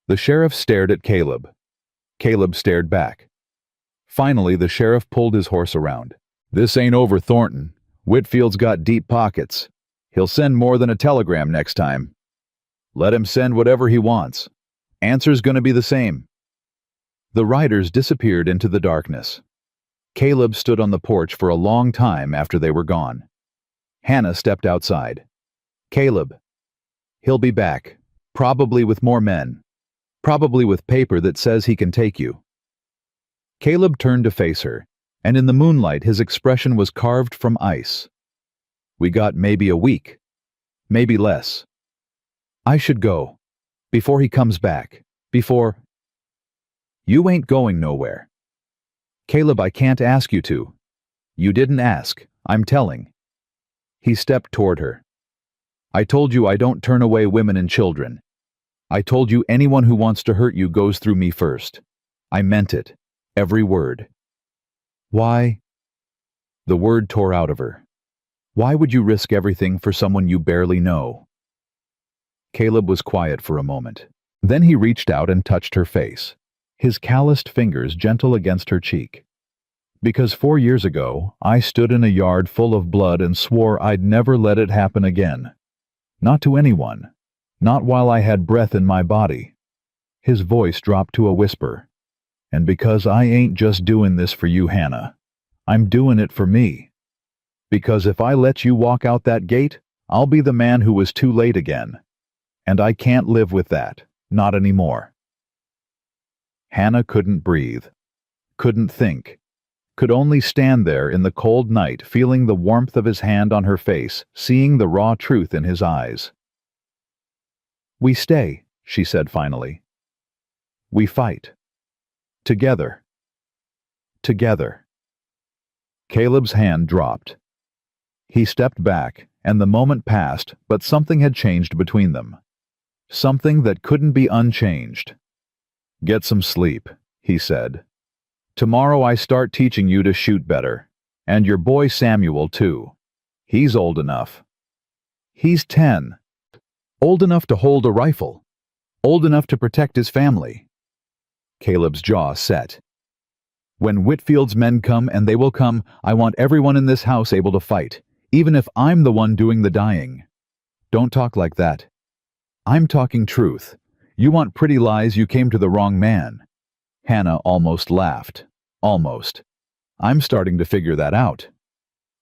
The sheriff stared at Caleb. Caleb stared back. Finally, the sheriff pulled his horse around. "This ain't over, Thornton. Whitfield's got deep pockets. He'll send more than a telegram next time. Let him send whatever he wants. Answer's gonna be the same." The riders disappeared into the darkness. Caleb stood on the porch for a long time after they were gone. Hannah stepped outside. "Caleb. He'll be back. Probably with more men. Probably with paper that says he can take you." Caleb turned to face her, and in the moonlight his expression was carved from ice. "We got maybe a week. Maybe less. I should go. Before he comes back. Before—" "You ain't going nowhere." "Caleb, I can't ask you to." "You didn't ask. I'm telling." He stepped toward her. "I told you I don't turn away women and children. I told you anyone who wants to hurt you goes through me first. I meant it. Every word." "Why?" The word tore out of her. "Why would you risk everything for someone you barely know?" Caleb was quiet for a moment. Then he reached out and touched her face, his calloused fingers gentle against her cheek. "Because 4 years ago, I stood in a yard full of blood and swore I'd never let it happen again. Not to anyone. Not while I had breath in my body." His voice dropped to a whisper. "And because I ain't just doing this for you, Hannah. I'm doing it for me. Because if I let you walk out that gate, I'll be the man who was too late again. And I can't live with that. Not anymore." Hannah couldn't breathe. Couldn't think. Could only stand there in the cold night, feeling the warmth of his hand on her face, seeing the raw truth in his eyes. "We stay," she said finally. "We fight. Together. Together." Caleb's hand dropped. He stepped back, and the moment passed, but something had changed between them. Something that couldn't be unchanged. "Get some sleep," he said. "Tomorrow I start teaching you to shoot better. And your boy Samuel, too. He's old enough. He's 10. Old enough to hold a rifle. Old enough to protect his family." Caleb's jaw set. "When Whitfield's men come, and they will come, I want everyone in this house able to fight, even if I'm the one doing the dying." "Don't talk like that." "I'm talking truth. You want pretty lies, you came to the wrong man." Hannah almost laughed. Almost. "I'm starting to figure that out."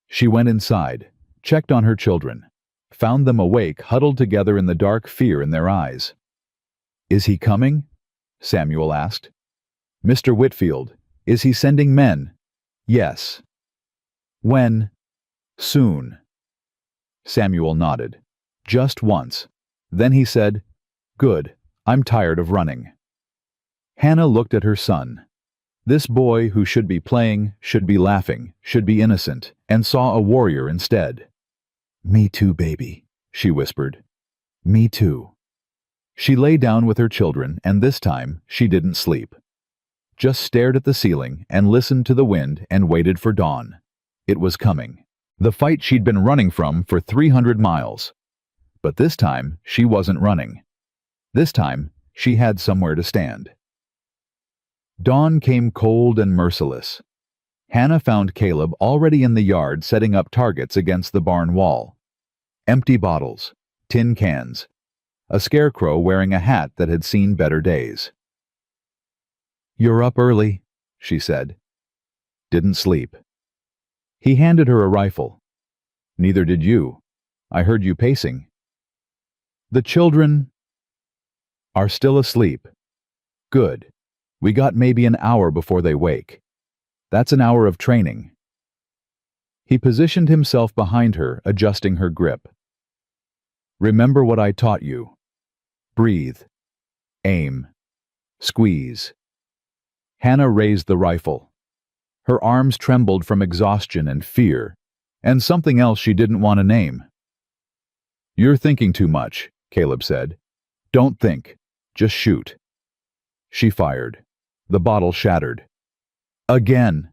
She went inside, checked on her children, found them awake, huddled together in the dark, fear in their eyes. "Is he coming?" Samuel asked. "Mr. Whitfield, is he sending men?" "Yes." "When?" "Soon." Samuel nodded. Just once. Then he said, "Good, I'm tired of running." Hannah looked at her son. This boy who should be playing, should be laughing, should be innocent, and saw a warrior instead. "Me too, baby," she whispered. "Me too." She lay down with her children, and this time she didn't sleep. Just stared at the ceiling and listened to the wind and waited for dawn. It was coming. The fight she'd been running from for 300 miles. But this time she wasn't running. This time she had somewhere to stand. Dawn came cold and merciless. Hannah found Caleb already in the yard setting up targets against the barn wall. Empty bottles, tin cans, a scarecrow wearing a hat that had seen better days. "You're up early," she said. "Didn't sleep." He handed her a rifle. "Neither did you. I heard you pacing." "The children are still asleep." "Good. We got maybe an hour before they wake. That's an hour of training." He positioned himself behind her, adjusting her grip. Remember what I taught you. Breathe. Aim. Squeeze. Hannah raised the rifle. Her arms trembled from exhaustion and fear, and something else she didn't want to name. You're thinking too much, Caleb said. Don't think. Just shoot. She fired. The bottle shattered. Again.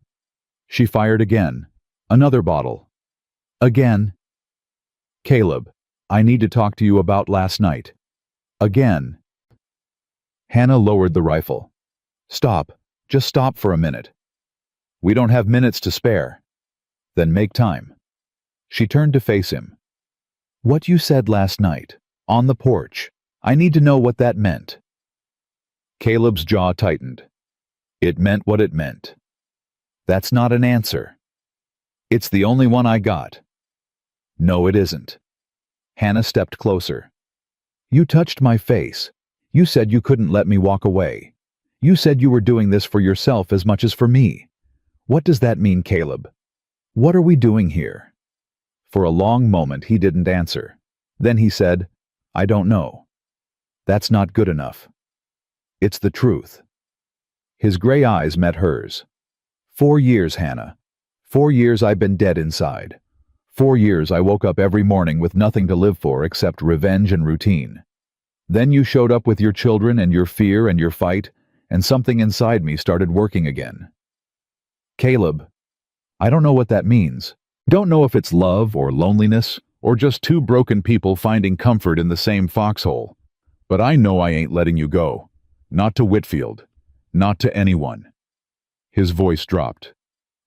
She fired again. Another bottle. Again. Caleb, I need to talk to you about last night. Again. Hannah lowered the rifle. Stop. Just stop for a minute. We don't have minutes to spare. Then make time. She turned to face him. What you said last night, on the porch, I need to know what that meant. Caleb's jaw tightened. It meant what it meant. That's not an answer. It's the only one I got. No, it isn't. Hannah stepped closer. You touched my face. You said you couldn't let me walk away. You said you were doing this for yourself as much as for me. What does that mean, Caleb? What are we doing here? For a long moment he didn't answer. Then he said, I don't know. That's not good enough. It's the truth. His gray eyes met hers. 4 years, Hannah. 4 years I've been dead inside. 4 years I woke up every morning with nothing to live for except revenge and routine. Then you showed up with your children and your fear and your fight, and something inside me started working again. Caleb, I don't know what that means. Don't know if it's love or loneliness or just two broken people finding comfort in the same foxhole. But I know I ain't letting you go. Not to Whitfield. Not to anyone. His voice dropped.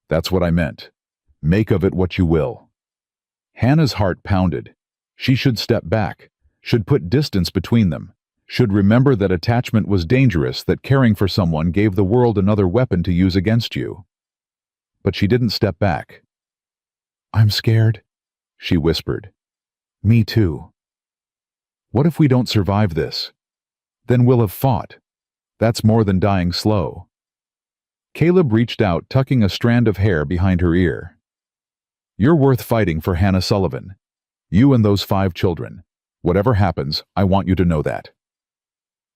That's what I meant. Make of it what you will. Hannah's heart pounded. She should step back, should put distance between them, should remember that attachment was dangerous, that caring for someone gave the world another weapon to use against you. But she didn't step back. I'm scared, she whispered. Me too. What if we don't survive this? Then we'll have fought. That's more than dying slow. Caleb reached out, tucking a strand of hair behind her ear. You're worth fighting for, Hannah Sullivan. You and those 5 children. Whatever happens, I want you to know that.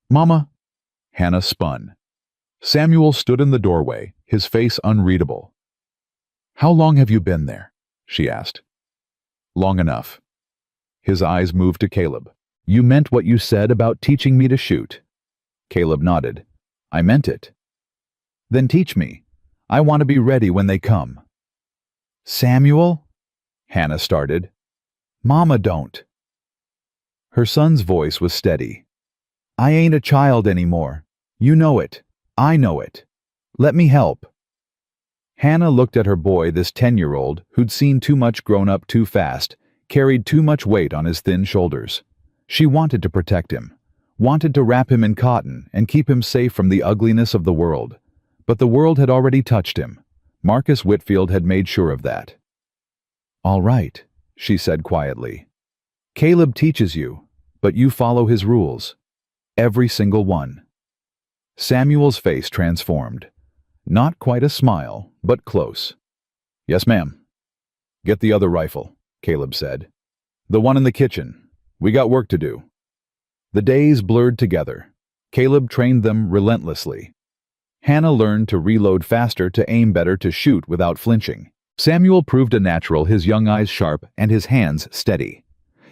Mama. Hannah spun. Samuel stood in the doorway, his face unreadable. How long have you been there? She asked. Long enough. His eyes moved to Caleb. You meant what you said about teaching me to shoot? Caleb nodded. I meant it. Then teach me. I want to be ready when they come. Samuel? Hannah started. Mama, don't. Her son's voice was steady. I ain't a child anymore. You know it. I know it. Let me help. Hannah looked at her boy, this 10-year-old, who'd seen too much, grown up too fast, carried too much weight on his thin shoulders. She wanted to protect him, wanted to wrap him in cotton and keep him safe from the ugliness of the world. But the world had already touched him. Marcus Whitfield had made sure of that. All right, she said quietly. Caleb teaches you, but you follow his rules. Every single one. Samuel's face transformed. Not quite a smile, but close. Yes, ma'am. Get the other rifle, Caleb said. The one in the kitchen. We got work to do. The days blurred together. Caleb trained them relentlessly. Hannah learned to reload faster, to aim better, to shoot without flinching. Samuel proved a natural, his young eyes sharp and his hands steady.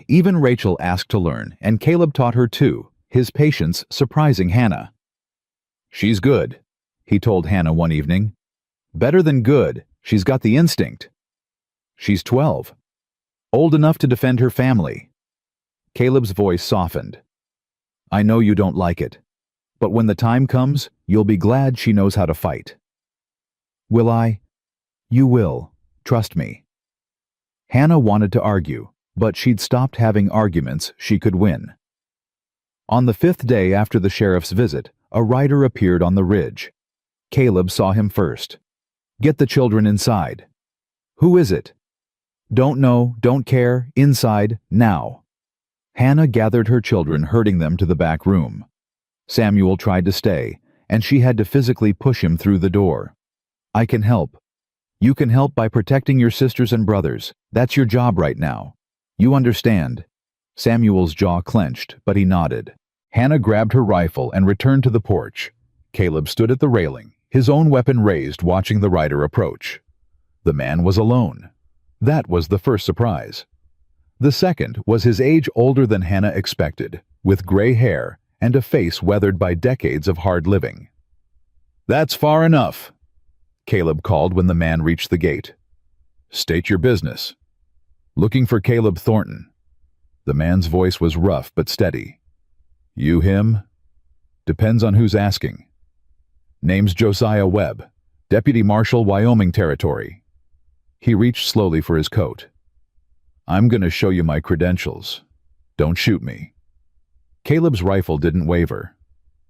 Even Rachel asked to learn, and Caleb taught her too, his patience surprising Hannah. She's good, he told Hannah one evening. Better than good, she's got the instinct. She's 12. Old enough to defend her family. Caleb's voice softened. I know you don't like it, but when the time comes, you'll be glad she knows how to fight. Will I? You will. Trust me. Hannah wanted to argue, but she'd stopped having arguments she could win. On the 5th day after the sheriff's visit, a rider appeared on the ridge. Caleb saw him first. Get the children inside. Who is it? Don't know, don't care, inside, now. Hannah gathered her children, herding them to the back room. Samuel tried to stay, and she had to physically push him through the door. I can help. You can help by protecting your sisters and brothers. That's your job right now. You understand." Samuel's jaw clenched, but he nodded. Hannah grabbed her rifle and returned to the porch. Caleb stood at the railing, his own weapon raised, watching the rider approach. The man was alone. That was the first surprise. The second was his age older than Hannah expected, with gray hair and a face weathered by decades of hard living. "That's far enough," Caleb called when the man reached the gate. "State your business." "Looking for Caleb Thornton." The man's voice was rough but steady. "You him?" "Depends on who's asking." "Name's Josiah Webb, Deputy Marshal, Wyoming Territory." He reached slowly for his coat. "I'm going to show you my credentials. Don't shoot me." Caleb's rifle didn't waver.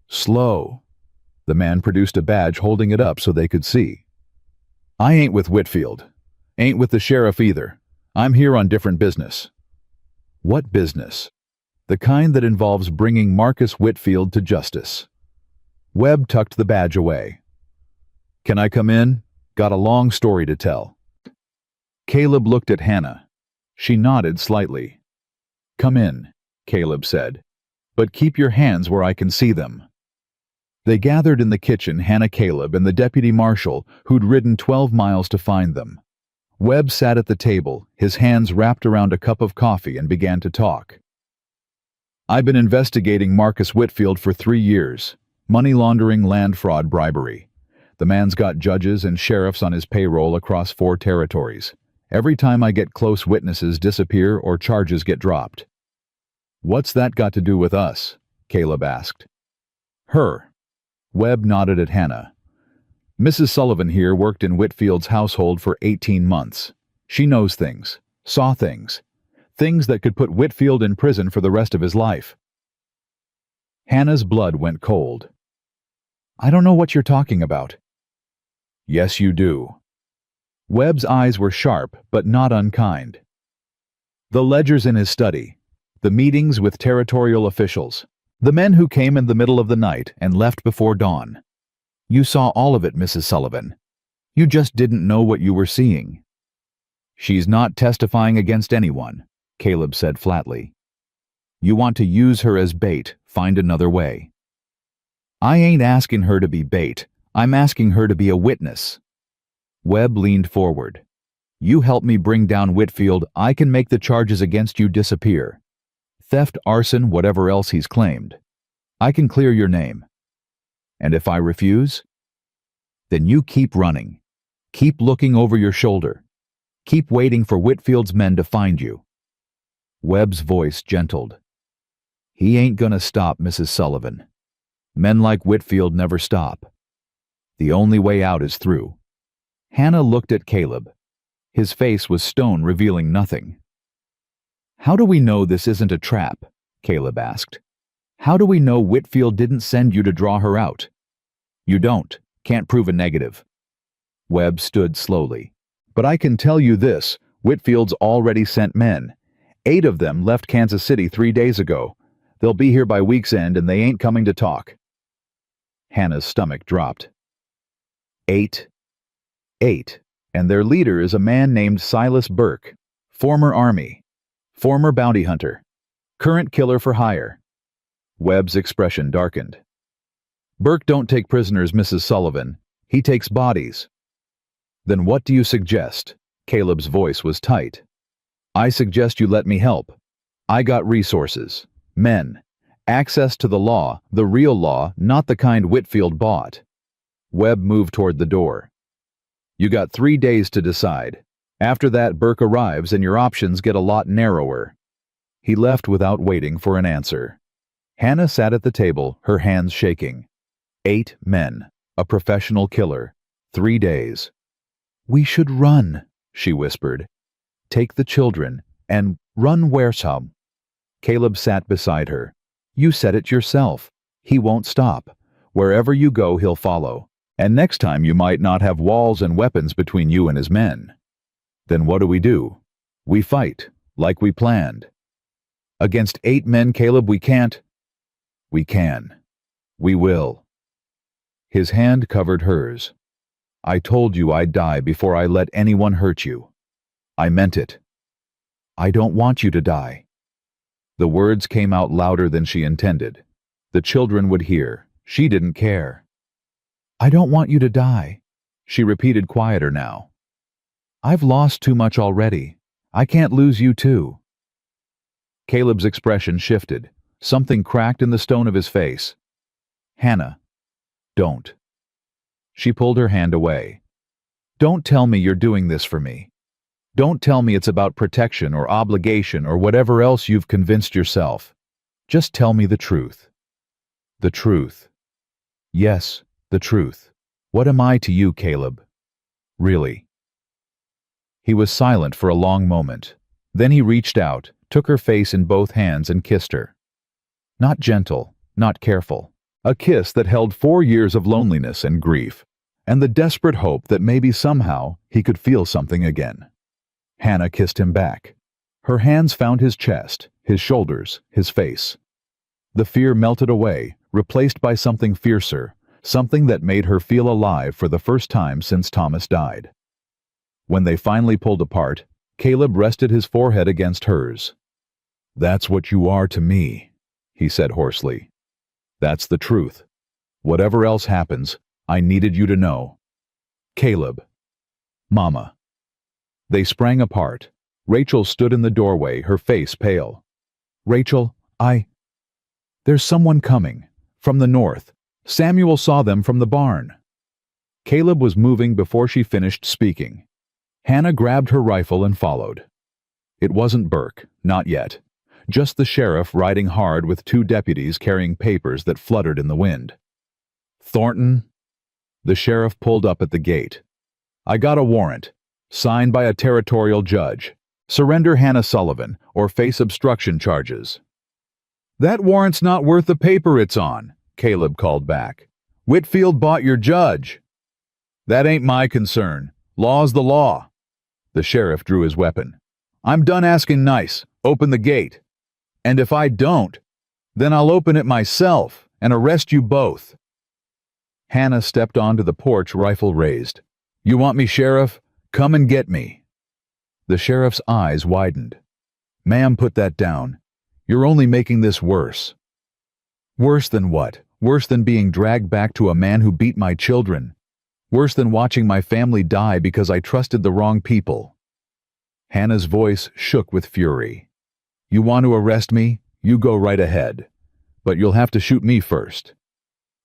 "Slow." The man produced a badge, holding it up so they could see. "I ain't with Whitfield. Ain't with the sheriff either. I'm here on different business." "What business?" "The kind that involves bringing Marcus Whitfield to justice." Webb tucked the badge away. "Can I come in? Got a long story to tell." Caleb looked at Hannah. She nodded slightly. "Come in," Caleb said, "but keep your hands where I can see them." They gathered in the kitchen, Hannah, Caleb, and the deputy marshal, who'd ridden 12 miles to find them. Webb sat at the table, his hands wrapped around a cup of coffee, and began to talk. "I've been investigating Marcus Whitfield for 3 years. Money laundering, land fraud, bribery. The man's got judges and sheriffs on his payroll across 4 territories. Every time I get close, witnesses disappear or charges get dropped." "What's that got to do with us?" Caleb asked. "Her." Webb nodded at Hannah. "Mrs. Sullivan here worked in Whitfield's household for 18 months. She knows things, saw things, things that could put Whitfield in prison for the rest of his life." Hannah's blood went cold. "I don't know what you're talking about." "Yes, you do." Webb's eyes were sharp, but not unkind. "The ledgers in his study, the meetings with territorial officials, the men who came in the middle of the night and left before dawn. You saw all of it, Mrs. Sullivan. You just didn't know what you were seeing." "She's not testifying against anyone," Caleb said flatly. "You want to use her as bait, find another way." "I ain't asking her to be bait. I'm asking her to be a witness." Webb leaned forward. "You help me bring down Whitfield, I can make the charges against you disappear. Theft, arson, whatever else he's claimed. I can clear your name. And if I refuse? Then you keep running. Keep looking over your shoulder. Keep waiting for Whitfield's men to find you." Webb's voice gentled. "He ain't gonna stop, Mrs. Sullivan. Men like Whitfield never stop. The only way out is through." Hannah looked at Caleb. His face was stone, revealing nothing. "How do we know this isn't a trap?" Caleb asked. "How do we know Whitfield didn't send you to draw her out?" "You don't. Can't prove a negative." Webb stood slowly. "But I can tell you this, Whitfield's already sent men. 8 of them left Kansas City 3 days ago. They'll be here by week's end, and they ain't coming to talk." Hannah's stomach dropped. 8. 8. And their leader is a man named Silas Burke, former Army, former bounty hunter, current killer for hire. Webb's expression darkened. "Burke don't take prisoners, Mrs. Sullivan. He takes bodies." "Then what do you suggest?" Caleb's voice was tight. "I suggest you let me help. I got resources, men, access to the law, the real law, not the kind Whitfield bought." Webb moved toward the door. "You got 3 days to decide. After that, Burke arrives and your options get a lot narrower." He left without waiting for an answer. Hannah sat at the table, her hands shaking. 8 men, a professional killer, 3 days. "We should run," she whispered. "Take the children, and run wheresome." Caleb sat beside her. "You said it yourself. He won't stop. Wherever you go, he'll follow. And next time you might not have walls and weapons between you and his men." "Then what do? We fight, like we planned." "Against 8 men, Caleb, we can't." "We can. We will." His hand covered hers. I told you I'd die before I let anyone hurt you. I meant it. I don't want you to die. The words came out louder than she intended. The children would hear. She didn't care. I don't want you to die, she repeated quieter now. I've lost too much already. I can't lose you too. Caleb's expression shifted. Something cracked in the stone of his face. Hannah, don't. She pulled her hand away. Don't tell me you're doing this for me. Don't tell me it's about protection or obligation or whatever else you've convinced yourself. Just tell me the truth. The truth. Yes, the truth. What am I to you, Caleb? Really? He was silent for a long moment. Then he reached out, took her face in both hands and kissed her. Not gentle, not careful. A kiss that held 4 years of loneliness and grief, and the desperate hope that maybe somehow he could feel something again. Hannah kissed him back. Her hands found his chest, his shoulders, his face. The fear melted away, replaced by something fiercer, something that made her feel alive for the first time since Thomas died. When they finally pulled apart, Caleb rested his forehead against hers. That's what you are to me, he said hoarsely. That's the truth. Whatever else happens, I needed you to know. Caleb. Mama. They sprang apart. Rachel stood in the doorway, her face pale. Rachel, There's someone coming. From the north. Samuel saw them from the barn. Caleb was moving before she finished speaking. Hannah grabbed her rifle and followed. It wasn't Burke, not yet. Just the sheriff riding hard with 2 deputies carrying papers that fluttered in the wind. Thornton? The sheriff pulled up at the gate. I got a warrant. Signed by a territorial judge. Surrender Hannah Sullivan, or face obstruction charges. That warrant's not worth the paper it's on, Caleb called back. Whitfield bought your judge. That ain't my concern. Law's the law. The sheriff drew his weapon. I'm done asking nice. Open the gate. And if I don't, then I'll open it myself and arrest you both. Hannah stepped onto the porch, rifle raised. You want me, Sheriff? Come and get me. The sheriff's eyes widened. Ma'am, put that down. You're only making this worse. Worse than what? Worse than being dragged back to a man who beat my children. Worse than watching my family die because I trusted the wrong people. Hannah's voice shook with fury. You want to arrest me? You go right ahead. But you'll have to shoot me first.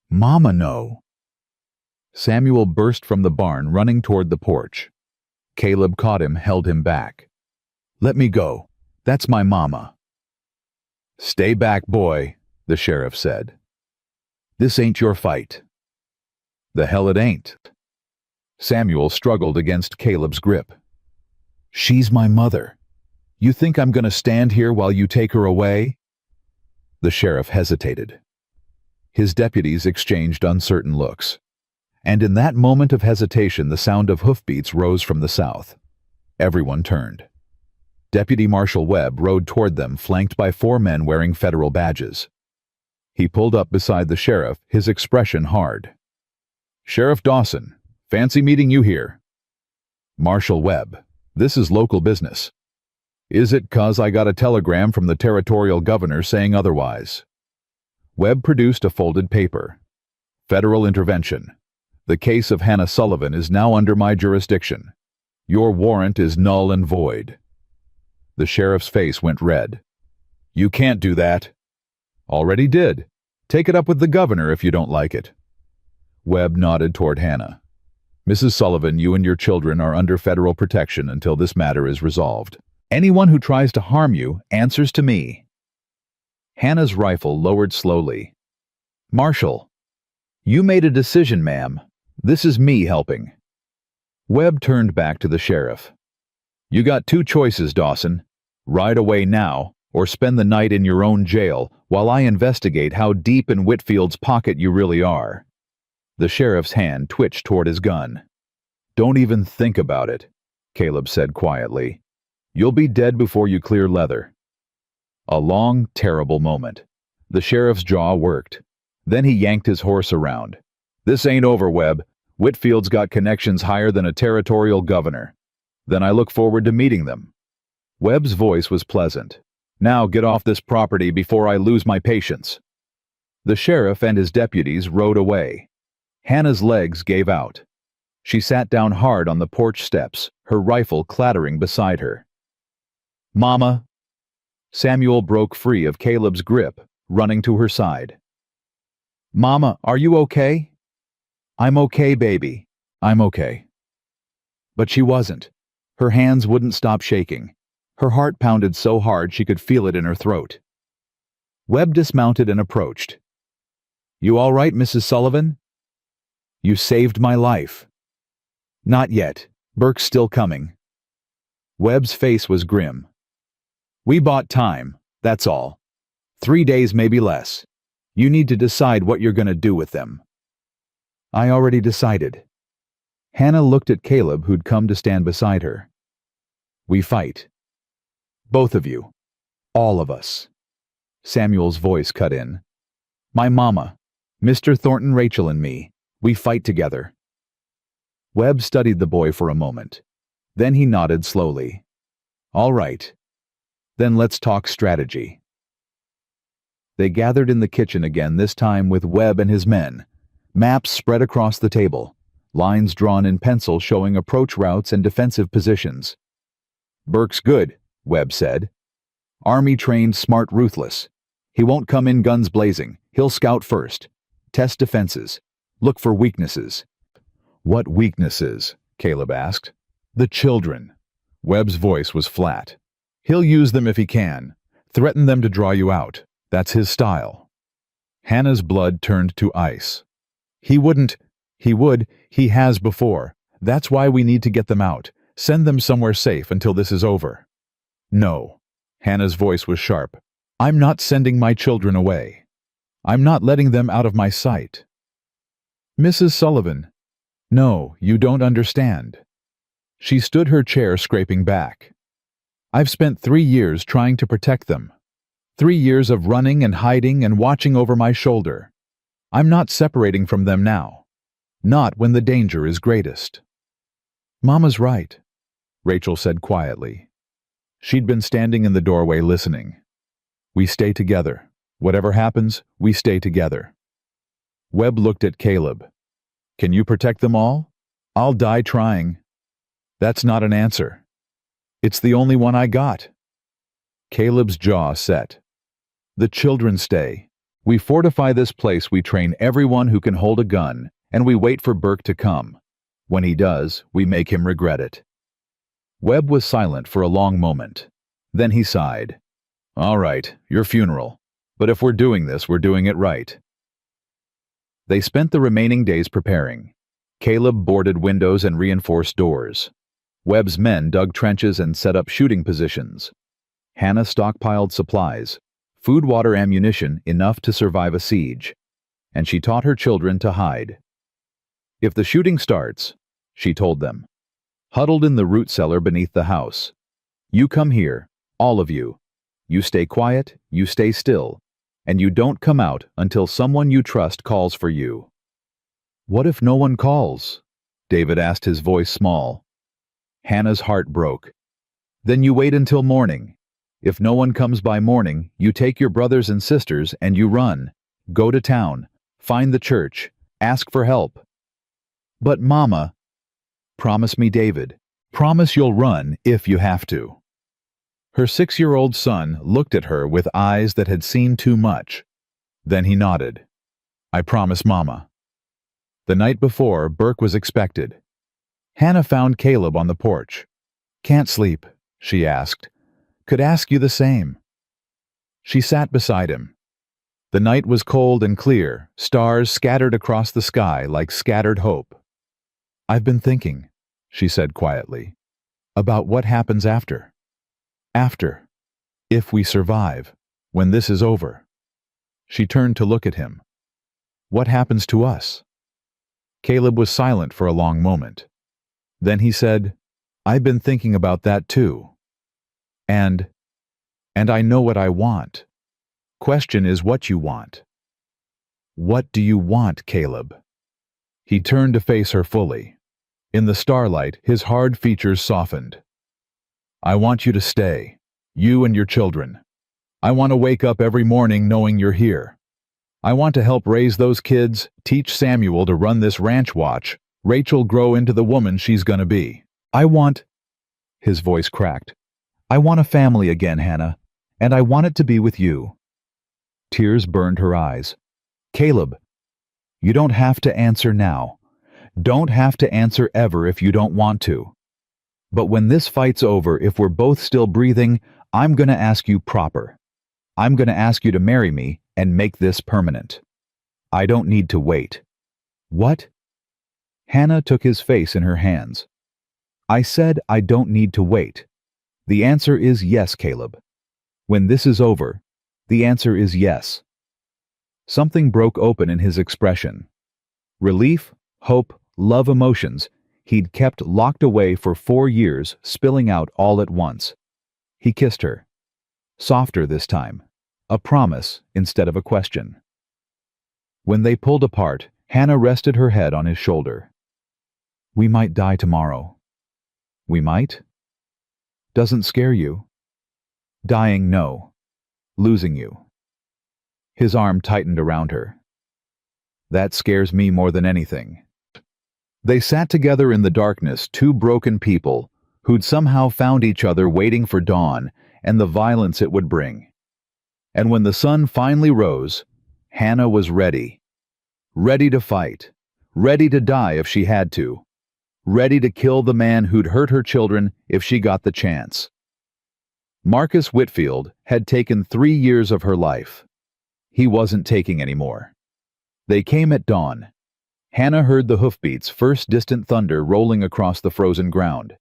Mama, no. Samuel burst from the barn, running toward the porch. Caleb caught him, held him back. Let me go. That's my mama. Stay back, boy, the sheriff said. This ain't your fight. The hell it ain't. Samuel struggled against Caleb's grip. She's my mother. You think I'm going to stand here while you take her away? The sheriff hesitated. His deputies exchanged uncertain looks. And in that moment of hesitation, the sound of hoofbeats rose from the south. Everyone turned. Deputy Marshal Webb rode toward them, flanked by 4 men wearing federal badges. He pulled up beside the sheriff, his expression hard. Sheriff Dawson, fancy meeting you here. Marshal Webb, this is local business. Is it 'cause I got a telegram from the territorial governor saying otherwise? Webb produced a folded paper. Federal intervention. The case of Hannah Sullivan is now under my jurisdiction. Your warrant is null and void. The sheriff's face went red. You can't do that. Already did. Take it up with the governor if you don't like it. Webb nodded toward Hannah. Mrs. Sullivan, you and your children are under federal protection until this matter is resolved. Anyone who tries to harm you answers to me. Hannah's rifle lowered slowly. Marshal, you made a decision, ma'am. This is me helping. Webb turned back to the sheriff. You got 2 choices, Dawson. Ride away now, or spend the night in your own jail while I investigate how deep in Whitfield's pocket you really are. The sheriff's hand twitched toward his gun. Don't even think about it, Caleb said quietly. You'll be dead before you clear leather. A long, terrible moment. The sheriff's jaw worked. Then he yanked his horse around. This ain't over, Webb. Whitfield's got connections higher than a territorial governor. Then I look forward to meeting them." Webb's voice was pleasant. "Now get off this property before I lose my patience." The sheriff and his deputies rode away. Hannah's legs gave out. She sat down hard on the porch steps, her rifle clattering beside her. "Mama!" Samuel broke free of Caleb's grip, running to her side. "Mama, are you okay?" "I'm okay, baby. I'm okay." But she wasn't. Her hands wouldn't stop shaking. Her heart pounded so hard she could feel it in her throat. Webb dismounted and approached. "You all right, Mrs. Sullivan?" "You saved my life." "Not yet. Burke's still coming." Webb's face was grim. "We bought time, that's all. 3 days, maybe less. You need to decide what you're going to do with them." "I already decided." Hannah looked at Caleb, who'd come to stand beside her. "We fight. Both of you. All of us." Samuel's voice cut in. "My mama, Mr. Thornton, Rachel, and me, we fight together." Webb studied the boy for a moment. Then he nodded slowly. "All right. Then let's talk strategy." They gathered in the kitchen again, this time with Webb and his men. Maps spread across the table, lines drawn in pencil showing approach routes and defensive positions. "Burke's good," Webb said. "Army-trained, smart, ruthless. He won't come in guns blazing. He'll scout first. Test defenses. Look for weaknesses." "What weaknesses?" Caleb asked. "The children." Webb's voice was flat. "He'll use them if he can. Threaten them to draw you out. That's his style." Hannah's blood turned to ice. "He wouldn't." "He would. He has before. That's why we need to get them out. Send them somewhere safe until this is over." "No." Hannah's voice was sharp. "I'm not sending my children away. I'm not letting them out of my sight." "Mrs. Sullivan." "No, you don't understand." She stood her chair scraping back. "I've spent 3 years trying to protect them. 3 years of running and hiding and watching over my shoulder. I'm not separating from them now. Not when the danger is greatest." "Mama's right," Rachel said quietly. She'd been standing in the doorway listening. "We stay together. Whatever happens, we stay together." Webb looked at Caleb. "Can you protect them all?" "I'll die trying." "That's not an answer." "It's the only one I got." Caleb's jaw set. "The children stay. We fortify this place, we train everyone who can hold a gun, and we wait for Burke to come. When he does, we make him regret it." Webb was silent for a long moment. Then he sighed. "All right, your funeral. But if we're doing this, we're doing it right." They spent the remaining days preparing. Caleb boarded windows and reinforced doors. Webb's men dug trenches and set up shooting positions. Hannah stockpiled supplies, food, water, ammunition, enough to survive a siege. And she taught her children to hide. "If the shooting starts," she told them, "huddled in the root cellar beneath the house. You come here, all of you. You stay quiet, you stay still, and you don't come out until someone you trust calls for you." "What if no one calls?" David asked, his voice small. Hannah's heart broke. "Then you wait until morning. If no one comes by morning, you take your brothers and sisters and you run. Go to town. Find the church. Ask for help." "But Mama..." "Promise me, David. Promise you'll run if you have to." Her 6-year-old son looked at her with eyes that had seen too much. Then he nodded. "I promise, Mama." The night before, Burke was expected. Hannah found Caleb on the porch. "Can't sleep?" she asked. "Could ask you the same." She sat beside him. The night was cold and clear, stars scattered across the sky like scattered hope. "I've been thinking," she said quietly, "about what happens after. After. If we survive. When this is over." She turned to look at him. "What happens to us?" Caleb was silent for a long moment. Then he said, "I've been thinking about that too. And I know what I want. Question is what you want." "What do you want, Caleb?" He turned to face her fully. In the starlight, his hard features softened. I want you to stay. You and your children. I want to wake up every morning knowing you're here. I want to help raise those kids, teach Samuel to run this ranch, watch Rachel grow into the woman she's gonna be. His voice cracked. I want a family again, Hannah, and I want it to be with you. Tears burned her eyes. Caleb, you don't have to answer now. Don't have to answer ever if you don't want to. But when this fight's over, if we're both still breathing, I'm gonna ask you proper. I'm gonna ask you to marry me and make this permanent. I don't need to wait. What? Hannah took his face in her hands. I said I don't need to wait. The answer is yes, Caleb. When this is over, the answer is yes. Something broke open in his expression. Relief, hope, love emotions he'd kept locked away for 4 years spilling out all at once. He kissed her. Softer this time. A promise instead of a question. When they pulled apart, Hannah rested her head on his shoulder. We might die tomorrow. We might? Doesn't scare you? Dying, no. Losing you. His arm tightened around her. That scares me more than anything. They sat together in the darkness, two broken people who'd somehow found each other waiting for dawn and the violence it would bring. And when the sun finally rose, Hannah was ready. Ready to fight. Ready to die if she had to. Ready to kill the man who'd hurt her children if she got the chance. Marcus Whitfield had taken 3 years of her life. He wasn't taking any more. They came at dawn. Hannah heard the hoofbeats, first distant thunder rolling across the frozen ground.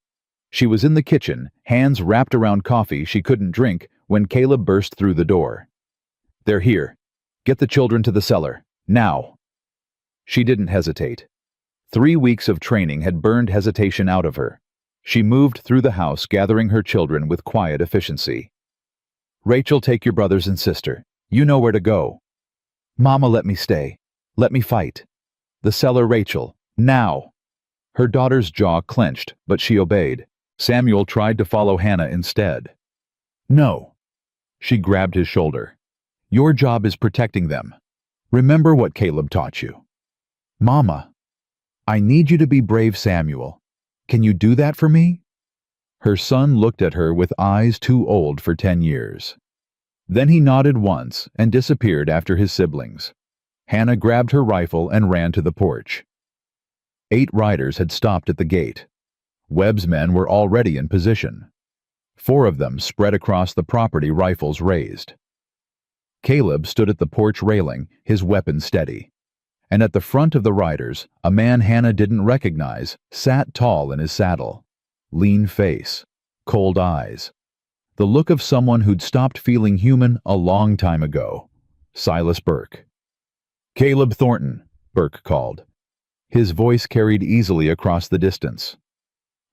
She was in the kitchen, hands wrapped around coffee she couldn't drink, when Caleb burst through the door. They're here. Get the children to the cellar. Now. She didn't hesitate. 3 weeks of training had burned hesitation out of her. She moved through the house, gathering her children with quiet efficiency. Rachel, take your brothers and sister. You know where to go. Mama, let me stay. Let me fight. The cellar, Rachel. Now. Her daughter's jaw clenched, but she obeyed. Samuel tried to follow Hannah instead. No. She grabbed his shoulder. Your job is protecting them. Remember what Caleb taught you. Mama. I need you to be brave, Samuel. Can you do that for me? Her son looked at her with eyes too old for 10 years. Then he nodded once and disappeared after his siblings. Hannah grabbed her rifle and ran to the porch. 8 riders had stopped at the gate. Webb's men were already in position. 4 of them spread across the property, rifles raised. Caleb stood at the porch railing, his weapon steady. And at the front of the riders, a man Hannah didn't recognize sat tall in his saddle. Lean face, cold eyes. The look of someone who'd stopped feeling human a long time ago. Silas Burke. Caleb Thornton, Burke called. His voice carried easily across the distance.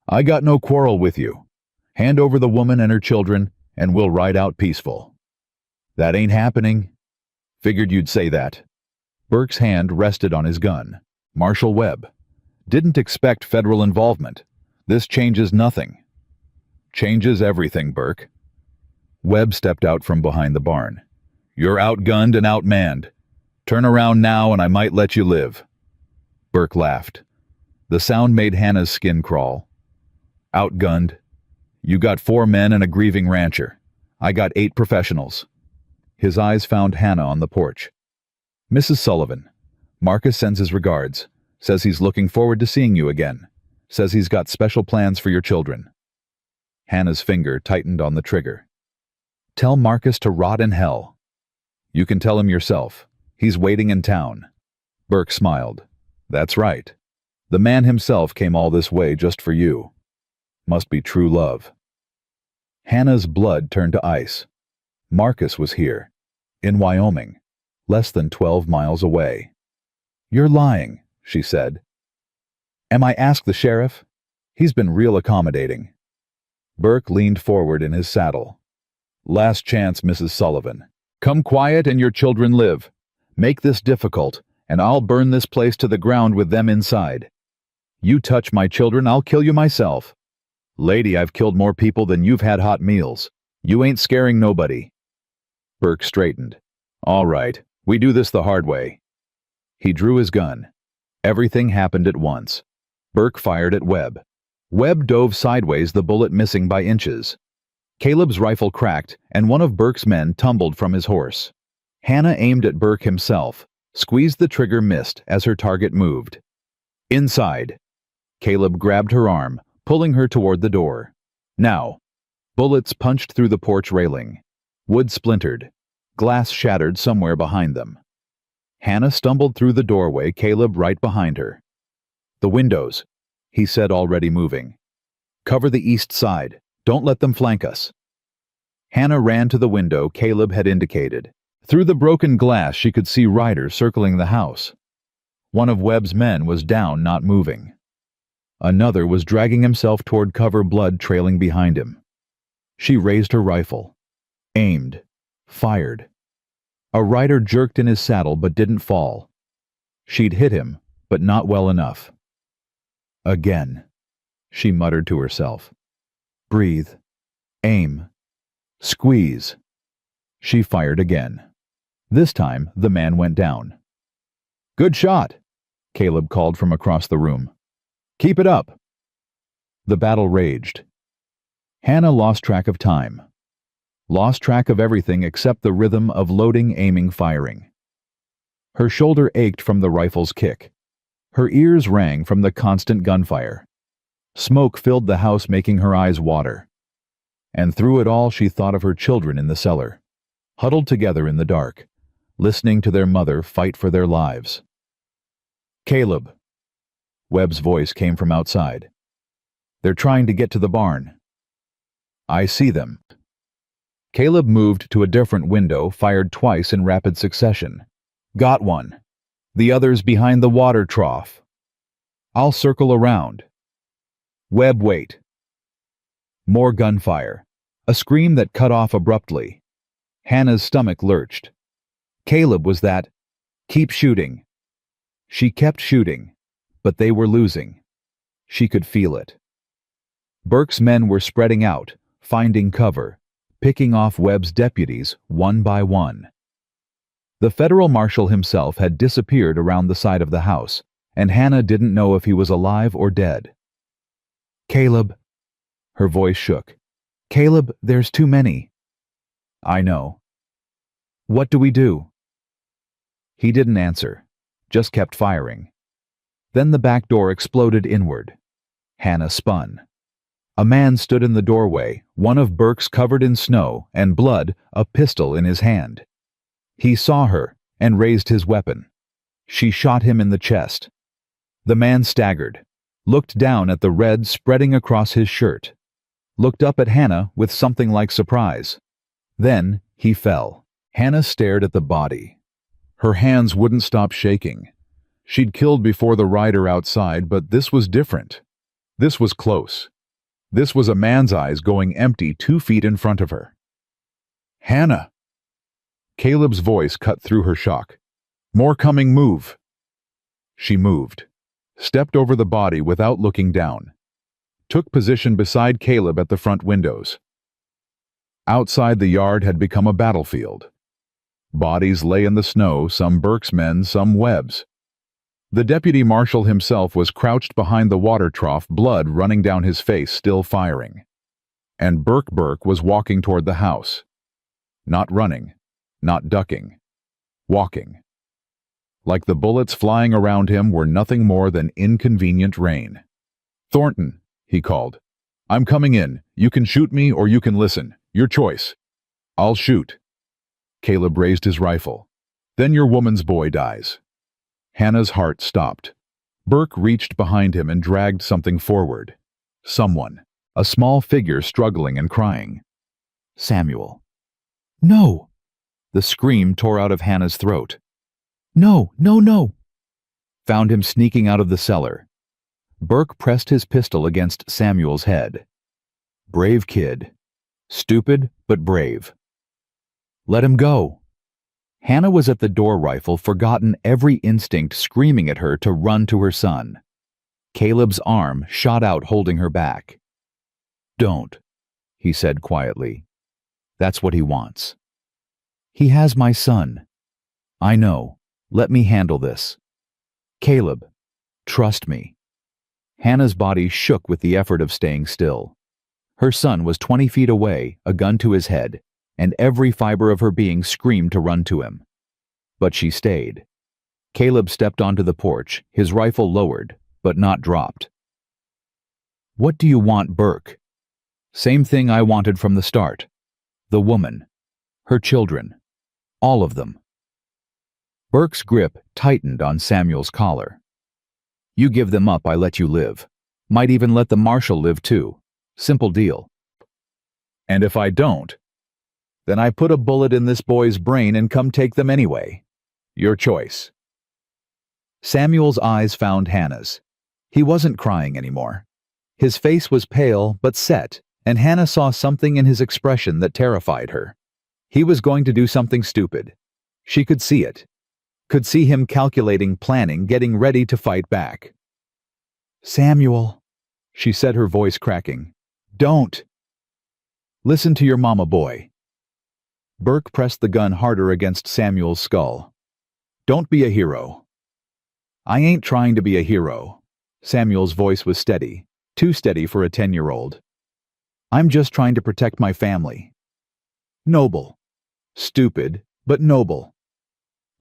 I got no quarrel with you. Hand over the woman and her children, and we'll ride out peaceful. That ain't happening. Figured you'd say that. Burke's hand rested on his gun. Marshal Webb. Didn't expect federal involvement. This changes nothing. Changes everything, Burke. Webb stepped out from behind the barn. You're outgunned and outmanned. Turn around now and I might let you live. Burke laughed. The sound made Hannah's skin crawl. Outgunned. You got 4 men and a grieving rancher. I got 8 professionals. His eyes found Hannah on the porch. Mrs. Sullivan, Marcus sends his regards. Says he's looking forward to seeing you again. Says he's got special plans for your children. Hannah's finger tightened on the trigger. Tell Marcus to rot in hell. You can tell him yourself. He's waiting in town. Burke smiled. That's right. The man himself came all this way just for you. Must be true love. Hannah's blood turned to ice. Marcus was here. In Wyoming. Less than 12 miles away. You're lying, she said. Am I asked the sheriff? He's been real accommodating. Burke leaned forward in his saddle. Last chance, Mrs. Sullivan. Come quiet and your children live. Make this difficult, and I'll burn this place to the ground with them inside. You touch my children, I'll kill you myself. Lady, I've killed more people than you've had hot meals. You ain't scaring nobody." Burke straightened. "All right, we do this the hard way." He drew his gun. Everything happened at once. Burke fired at Webb. Webb dove sideways, the bullet missing by inches. Caleb's rifle cracked, and one of Burke's men tumbled from his horse. Hannah aimed at Burke himself, squeezed the trigger, missed as her target moved. "Inside." Caleb grabbed her arm, pulling her toward the door. "Now." Bullets punched through the porch railing. Wood splintered. Glass shattered somewhere behind them. Hannah stumbled through the doorway, Caleb right behind her. "The windows," he said, already moving. "Cover the east side. Don't let them flank us." Hannah ran to the window Caleb had indicated. Through the broken glass she could see riders circling the house. One of Webb's men was down, not moving. Another was dragging himself toward cover, blood trailing behind him. She raised her rifle. Aimed. Fired. A rider jerked in his saddle but didn't fall. She'd hit him, but not well enough. "Again," she muttered to herself. "Breathe. Aim. Squeeze." She fired again. This time, the man went down. "Good shot," Caleb called from across the room. "Keep it up." The battle raged. Hannah lost track of time. Lost track of everything except the rhythm of loading, aiming, firing. Her shoulder ached from the rifle's kick. Her ears rang from the constant gunfire. Smoke filled the house, making her eyes water. And through it all she thought of her children in the cellar, huddled together in the dark, listening to their mother fight for their lives. "Caleb." Webb's voice came from outside. "They're trying to get to the barn." "I see them." Caleb moved to a different window, fired twice in rapid succession. "Got one. The other's behind the water trough. I'll circle around." "Webb, wait." More gunfire. A scream that cut off abruptly. Hannah's stomach lurched. Caleb was that. "Keep shooting." She kept shooting, but they were losing. She could feel it. Burke's men were spreading out, finding cover, picking off Webb's deputies one by one. The federal marshal himself had disappeared around the side of the house, and Hannah didn't know if he was alive or dead. "Caleb." Her voice shook. "Caleb, there's too many." "I know." "What do we do?" He didn't answer, just kept firing. Then the back door exploded inward. Hannah spun. A man stood in the doorway, one of Burke's covered in snow and blood, a pistol in his hand. He saw her and raised his weapon. She shot him in the chest. The man staggered, looked down at the red spreading across his shirt, looked up at Hannah with something like surprise. Then he fell. Hannah stared at the body. Her hands wouldn't stop shaking. She'd killed before the rider outside, but this was different. This was close. This was a man's eyes going empty 2 feet in front of her. "Hannah!" Caleb's voice cut through her shock. "More coming, move!" She moved, stepped over the body without looking down, took position beside Caleb at the front windows. Outside, the yard had become a battlefield. Bodies lay in the snow, some Burke's men, some Webb's. The deputy marshal himself was crouched behind the water trough, blood running down his face, still firing. And Burke was walking toward the house. Not running, not ducking, walking. Like the bullets flying around him were nothing more than inconvenient rain. "Thornton," he called. "I'm coming in. You can shoot me or you can listen. Your choice." "I'll shoot." Caleb raised his rifle. "Then your woman's boy dies." Hannah's heart stopped. Burke reached behind him and dragged something forward. Someone. A small figure struggling and crying. Samuel. "No!" The scream tore out of Hannah's throat. "No, no, no!" Found him sneaking out of the cellar. Burke pressed his pistol against Samuel's head. Brave kid. Stupid, but brave. "Let him go." Hannah was at the door rifle, forgotten every instinct screaming at her to run to her son. Caleb's arm shot out, holding her back. "Don't," he said quietly. "That's what he wants." "He has my son." "I know. Let me handle this." "Caleb, trust me." Hannah's body shook with the effort of staying still. Her son was 20 feet away, a gun to his head, and every fiber of her being screamed to run to him. But she stayed. Caleb stepped onto the porch, his rifle lowered, but not dropped. "What do you want, Burke?" "Same thing I wanted from the start. The woman. Her children. All of them." Burke's grip tightened on Samuel's collar. "You give them up, I let you live. Might even let the marshal live too. Simple deal." "And if I don't, then I put a bullet in this boy's brain and come take them anyway. Your choice." Samuel's eyes found Hannah's. He wasn't crying anymore. His face was pale but set, and Hannah saw something in his expression that terrified her. He was going to do something stupid. She could see it. Could see him calculating, planning, getting ready to fight back. "Samuel," she said, her voice cracking. "Don't." "Listen to your mama, boy." Burke pressed the gun harder against Samuel's skull. "Don't be a hero." "I ain't trying to be a hero." Samuel's voice was steady, too steady for a 10-year-old. "I'm just trying to protect my family." "Noble." "Stupid, but noble."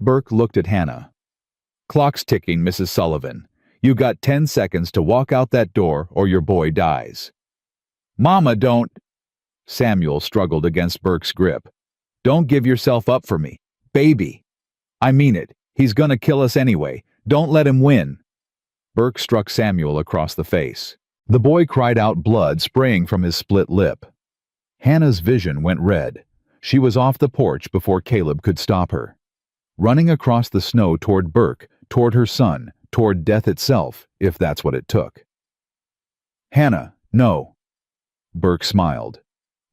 Burke looked at Hannah. "Clock's ticking, Mrs. Sullivan. You got 10 seconds to walk out that door or your boy dies." "Mama, don't." Samuel struggled against Burke's grip. "Don't give yourself up for me. Baby. I mean it. He's gonna kill us anyway. Don't let him win." Burke struck Samuel across the face. The boy cried out, blood spraying from his split lip. Hannah's vision went red. She was off the porch before Caleb could stop her. Running across the snow toward Burke, toward her son, toward death itself, if that's what it took. "Hannah, no." Burke smiled,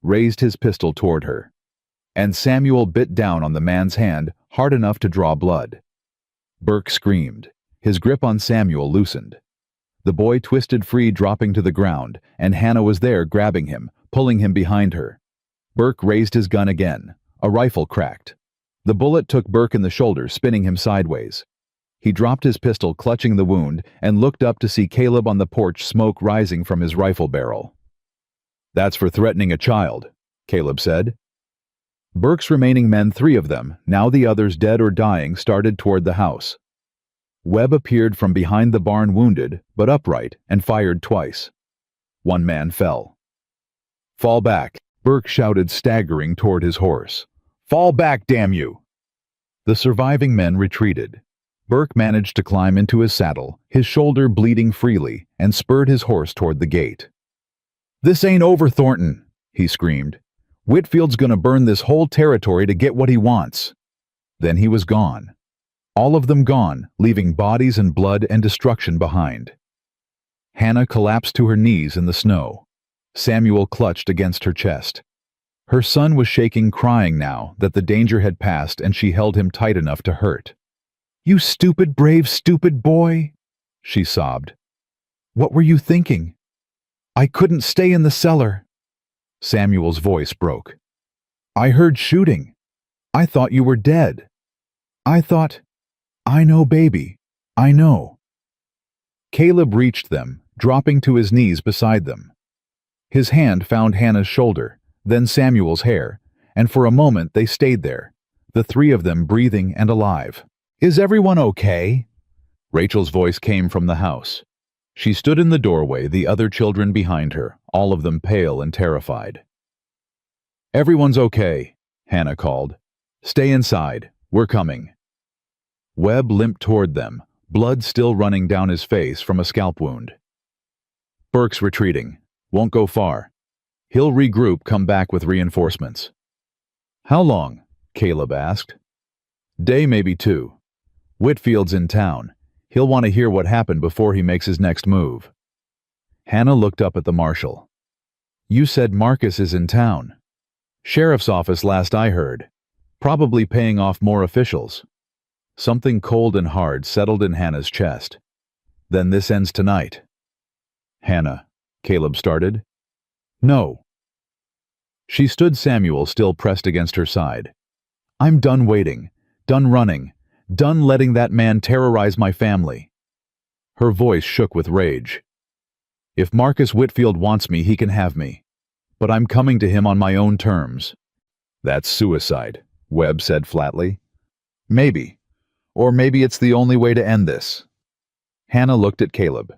raised his pistol toward her, and Samuel bit down on the man's hand hard enough to draw blood. Burke screamed. His grip on Samuel loosened. The boy twisted free, dropping to the ground, and Hannah was there, grabbing him, pulling him behind her. Burke raised his gun again. A rifle cracked. The bullet took Burke in the shoulder, spinning him sideways. He dropped his pistol, clutching the wound, and looked up to see Caleb on the porch, smoke rising from his rifle barrel. "That's for threatening a child," Caleb said. Burke's remaining men, 3 of them, now the others dead or dying, started toward the house. Webb appeared from behind the barn, wounded, but upright, and fired twice. 1 man fell. "Fall back," Burke shouted, staggering toward his horse. "Fall back, damn you!" The surviving men retreated. Burke managed to climb into his saddle, his shoulder bleeding freely, and spurred his horse toward the gate. "This ain't over, Thornton," he screamed. "Whitfield's gonna burn this whole territory to get what he wants." Then he was gone. All of them gone, leaving bodies and blood and destruction behind. Hannah collapsed to her knees in the snow. Samuel clutched against her chest. Her son was shaking, crying now that the danger had passed, and she held him tight enough to hurt. "You stupid, brave, stupid boy," she sobbed. "What were you thinking?" "I couldn't stay in the cellar." Samuel's voice broke. "I heard shooting. I thought you were dead. I thought—" "I know, baby. I know." Caleb reached them, dropping to his knees beside them. His hand found Hannah's shoulder, then Samuel's hair, and for a moment they stayed there, the 3 of them breathing and alive. "Is everyone okay?" Rachel's voice came from the house. She stood in the doorway, the other children behind her, all of them pale and terrified. "Everyone's okay," Hannah called. "Stay inside. We're coming." Webb limped toward them, blood still running down his face from a scalp wound. "Burke's retreating. Won't go far. He'll regroup, come back with reinforcements." "How long?" Caleb asked. "Day, maybe 2. Whitfield's in town. He'll want to hear what happened before he makes his next move." Hannah looked up at the marshal. "You said Marcus is in town." "Sheriff's office last I heard." Probably paying off more officials. Something cold and hard settled in Hannah's chest. Then this ends tonight. Hannah, Caleb started. No. She stood Samuel still pressed against her side. I'm done waiting, done running, done letting that man terrorize my family. Her voice shook with rage. If Marcus Whitfield wants me, he can have me. But I'm coming to him on my own terms. That's suicide, Webb said flatly. Maybe. Or maybe it's the only way to end this. Hannah looked at Caleb.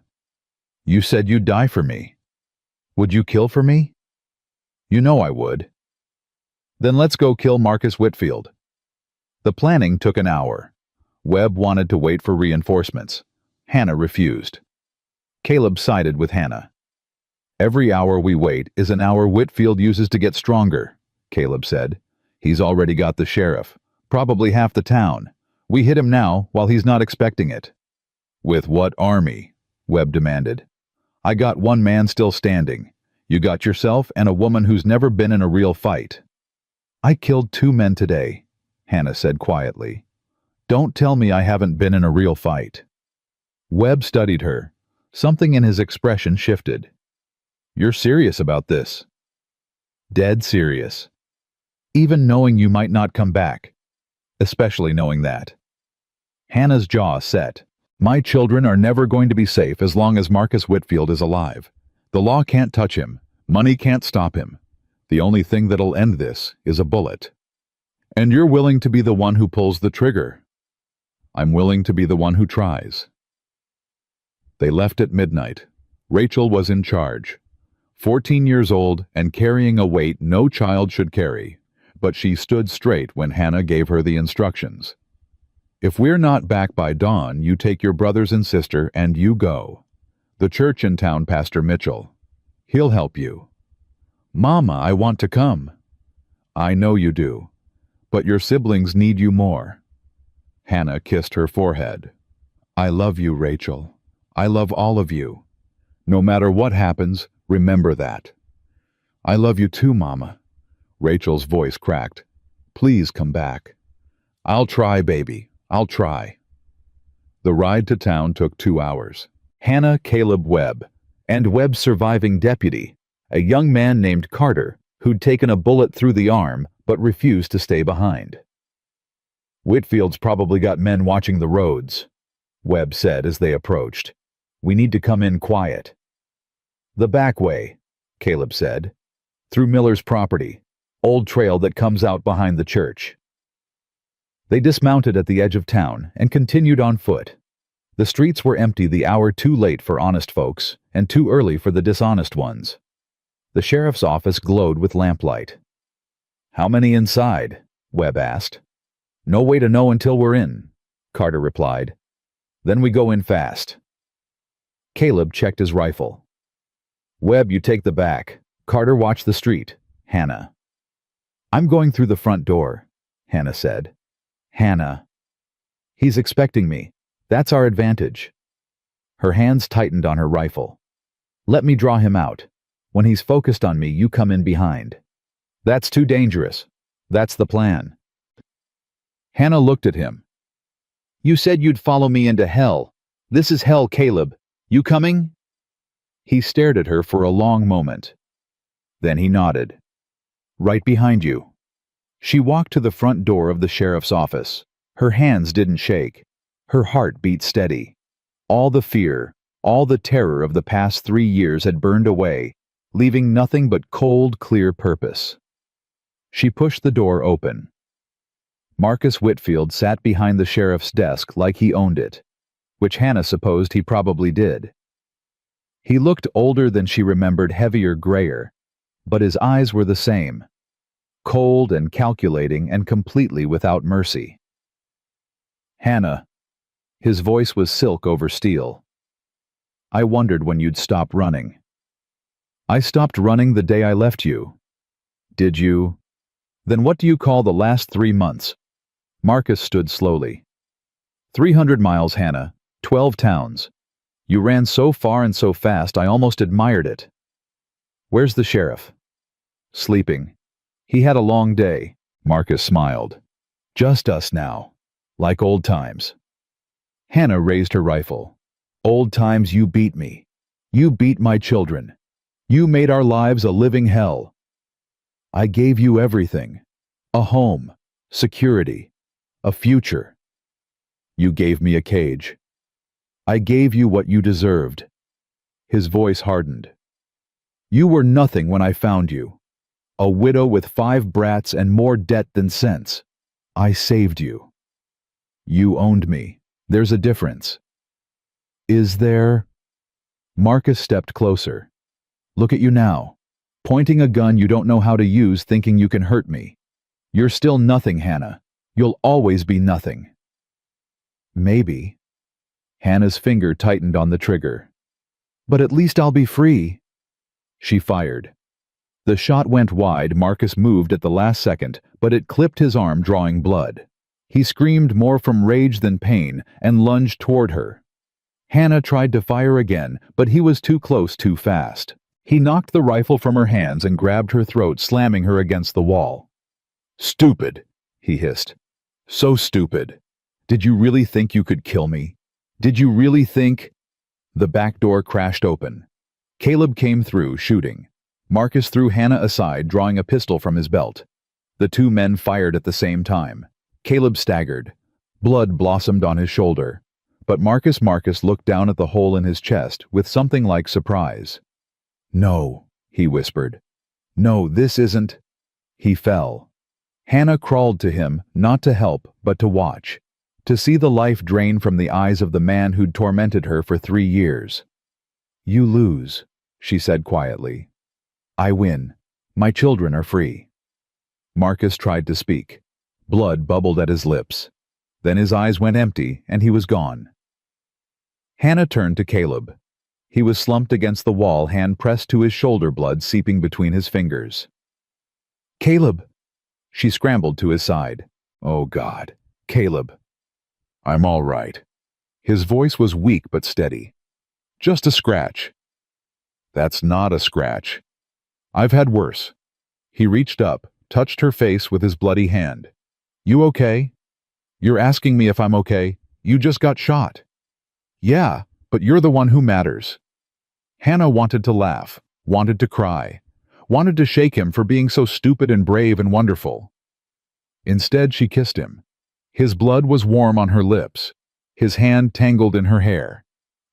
You said you'd die for me. Would you kill for me? You know I would. Then let's go kill Marcus Whitfield. The planning took an hour. Webb wanted to wait for reinforcements. Hannah refused. Caleb sided with Hannah. Every hour we wait is an hour Whitfield uses to get stronger, Caleb said. He's already got the sheriff, probably half the town. We hit him now while he's not expecting it. With what army? Webb demanded. I got one man still standing. You got yourself and a woman who's never been in a real fight. I killed 2 men today, Hannah said quietly. Don't tell me I haven't been in a real fight. Webb studied her. Something in his expression shifted. You're serious about this? Dead serious. Even knowing you might not come back. Especially knowing that. Hannah's jaw set. My children are never going to be safe as long as Marcus Whitfield is alive. The law can't touch him. Money can't stop him. The only thing that'll end this is a bullet. And you're willing to be the one who pulls the trigger. I'm willing to be the one who tries. They left at midnight. Rachel was in charge. 14 years old and carrying a weight no child should carry, but she stood straight when Hannah gave her the instructions. If we're not back by dawn, you take your brothers and sister and you go. The church in town, Pastor Mitchell. He'll help you. Mama, I want to come. I know you do, but your siblings need you more. Hannah kissed her forehead. I love you, Rachel. I love all of you. No matter what happens, remember that. I love you too, Mama. Rachel's voice cracked. Please come back. I'll try, baby. I'll try. The ride to town took 2 hours. Hannah, Caleb, Webb, and Webb's surviving deputy, a young man named Carter, who'd taken a bullet through the arm but refused to stay behind. Whitfield's probably got men watching the roads, Webb said as they approached. We need to come in quiet. The back way, Caleb said. Through Miller's property, old trail that comes out behind the church. They dismounted at the edge of town and continued on foot. The streets were empty, the hour too late for honest folks and too early for the dishonest ones. The sheriff's office glowed with lamplight. How many inside? Webb asked. No way to know until we're in, Carter replied. Then we go in fast. Caleb checked his rifle. Webb, you take the back. Carter, watch the street. Hannah. I'm going through the front door, Hannah said. Hannah. He's expecting me. That's our advantage. Her hands tightened on her rifle. Let me draw him out. When he's focused on me, you come in behind. That's too dangerous. That's the plan. Hannah looked at him. You said you'd follow me into hell. This is hell, Caleb. You coming? He stared at her for a long moment. Then he nodded. Right behind you. She walked to the front door of the sheriff's office. Her hands didn't shake. Her heart beat steady. All the fear, all the terror of the past 3 years had burned away, leaving nothing but cold, clear purpose. She pushed the door open. Marcus Whitfield sat behind the sheriff's desk like he owned it, which Hannah supposed he probably did. He looked older than she remembered, heavier, grayer, but his eyes were the same, cold and calculating and completely without mercy. Hannah. His voice was silk over steel. I wondered when you'd stop running. I stopped running the day I left you. Did you? Then what do you call the last 3 months? Marcus stood slowly. 300 miles, Hannah. 12 towns. You ran so far and so fast I almost admired it. Where's the sheriff? Sleeping. He had a long day. Marcus smiled. Just us now. Like old times. Hannah raised her rifle. Old times, you beat me. You beat my children. You made our lives a living hell. I gave you everything. A home, security, a future. You gave me a cage. I gave you what you deserved. His voice hardened. You were nothing when I found you. A widow with 5 brats and more debt than sense. I saved you. You owned me. There's a difference. Is there? Marcus stepped closer. Look at you now. Pointing a gun you don't know how to use, thinking you can hurt me. You're still nothing, Hannah. You'll always be nothing. Maybe. Hannah's finger tightened on the trigger. But at least I'll be free. She fired. The shot went wide. Marcus moved at the last second, but it clipped his arm, drawing blood. He screamed more from rage than pain and lunged toward her. Hannah tried to fire again, but he was too close too fast. He knocked the rifle from her hands and grabbed her throat, slamming her against the wall. Stupid, he hissed. So stupid. Did you really think you could kill me? Did you really think? The back door crashed open. Caleb came through, shooting. Marcus threw Hannah aside, drawing a pistol from his belt. The 2 men fired at the same time. Caleb staggered. Blood blossomed on his shoulder. But Marcus looked down at the hole in his chest with something like surprise. No, he whispered. No, this isn't. He fell. Hannah crawled to him, not to help, but to watch. To see the life drain from the eyes of the man who'd tormented her for 3 years. You lose, she said quietly. I win. My children are free. Marcus tried to speak. Blood bubbled at his lips. Then his eyes went empty, and he was gone. Hannah turned to Caleb. He was slumped against the wall, hand pressed to his shoulder, blood seeping between his fingers. Caleb! She scrambled to his side. Oh, God. Caleb. I'm all right. His voice was weak but steady. Just a scratch. That's not a scratch. I've had worse. He reached up, touched her face with his bloody hand. You okay? You're asking me if I'm okay? You just got shot. Yeah, but you're the one who matters. Hannah wanted to laugh, wanted to cry, wanted to shake him for being so stupid and brave and wonderful. Instead, she kissed him. His blood was warm on her lips, his hand tangled in her hair.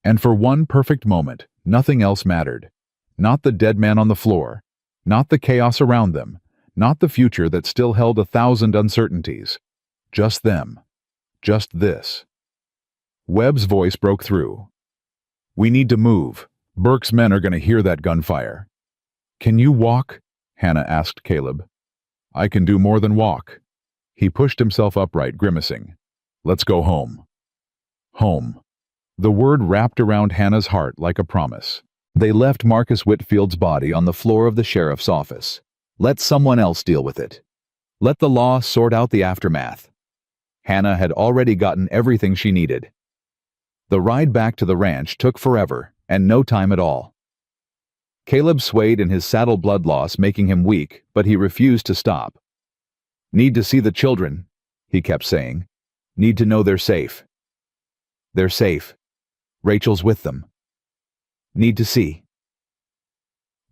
And for one perfect moment, nothing else mattered. Not the dead man on the floor, not the chaos around them, not the future that still held 1,000 uncertainties. Just them. Just this. Webb's voice broke through. We need to move. Burke's men are going to hear that gunfire. Can you walk? Hannah asked Caleb. I can do more than walk. He pushed himself upright, grimacing. Let's go home. Home. The word wrapped around Hannah's heart like a promise. They left Marcus Whitfield's body on the floor of the sheriff's office. Let someone else deal with it. Let the law sort out the aftermath. Hannah had already gotten everything she needed. The ride back to the ranch took forever, and no time at all. Caleb swayed in his saddle, blood loss making him weak, but he refused to stop. Need to see the children, he kept saying. Need to know they're safe. They're safe. Rachel's with them. Need to see.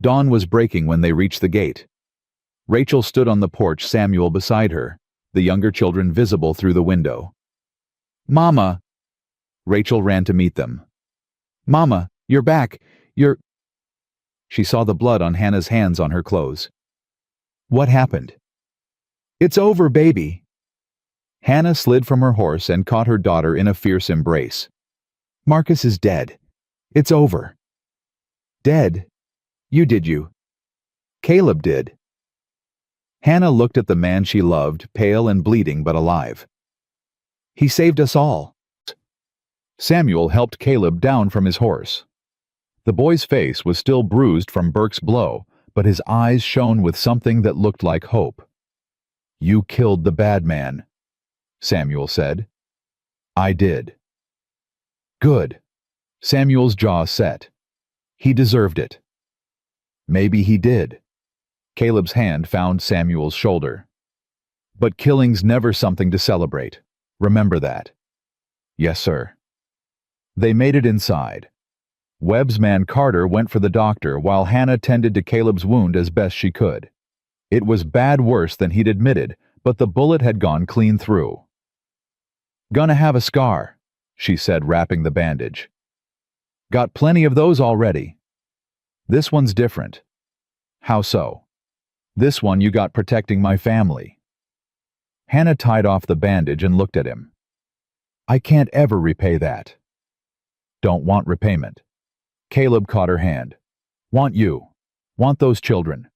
Dawn was breaking when they reached the gate. Rachel stood on the porch, Samuel beside her, the younger children visible through the window. Mama! Rachel ran to meet them. Mama, you're back. You're... She saw the blood on Hannah's hands on her clothes. What happened? It's over, baby. Hannah slid from her horse and caught her daughter in a fierce embrace. Marcus is dead. It's over. Dead? You did you. Caleb did. Hannah looked at the man she loved, pale and bleeding but alive. He saved us all. Samuel helped Caleb down from his horse. The boy's face was still bruised from Burke's blow, but his eyes shone with something that looked like hope. You killed the bad man, Samuel said. I did. Good. Samuel's jaw set. He deserved it. Maybe he did. Caleb's hand found Samuel's shoulder. But killing's never something to celebrate. Remember that. Yes, sir. They made it inside. Webb's man Carter went for the doctor while Hannah tended to Caleb's wound as best she could. It was bad, worse than he'd admitted, but the bullet had gone clean through. "Gonna have a scar," she said, wrapping the bandage. "Got plenty of those already. This one's different." "How so?" "This one you got protecting my family." Hannah tied off the bandage and looked at him. "I can't ever repay that." "Don't want repayment." Caleb caught her hand. "Want you. Want those children.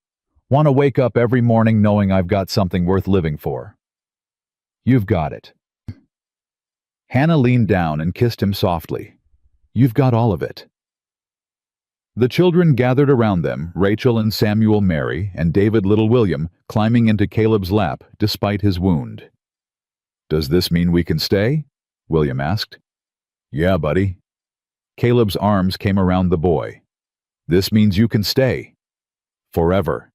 Want to wake up every morning knowing I've got something worth living for." "You've got it." Hannah leaned down and kissed him softly. "You've got all of it." The children gathered around them, Rachel and Samuel Mary and David Little William climbing into Caleb's lap despite his wound. "Does this mean we can stay?" William asked. "Yeah, buddy." Caleb's arms came around the boy. "This means you can stay. Forever."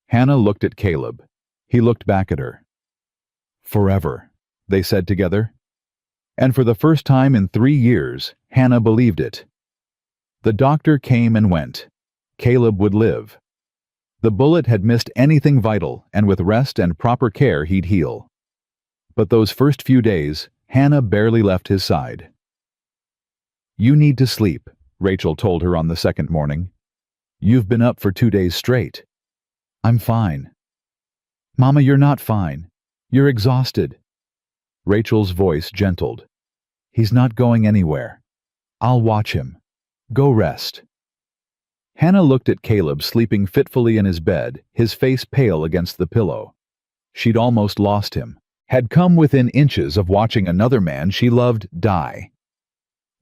Hannah looked at Caleb. He looked back at her. "Forever," they said together. And for the first time in 3 years, Hannah believed it. The doctor came and went. Caleb would live. The bullet had missed anything vital, and with rest and proper care he'd heal. But those first few days, Hannah barely left his side. "You need to sleep," Rachel told her on the second morning. "You've been up for 2 days straight." "I'm fine." "Mama, you're not fine. You're exhausted." Rachel's voice gentled. "He's not going anywhere. I'll watch him. Go rest." Hannah looked at Caleb sleeping fitfully in his bed, his face pale against the pillow. She'd almost lost him, had come within inches of watching another man she loved die.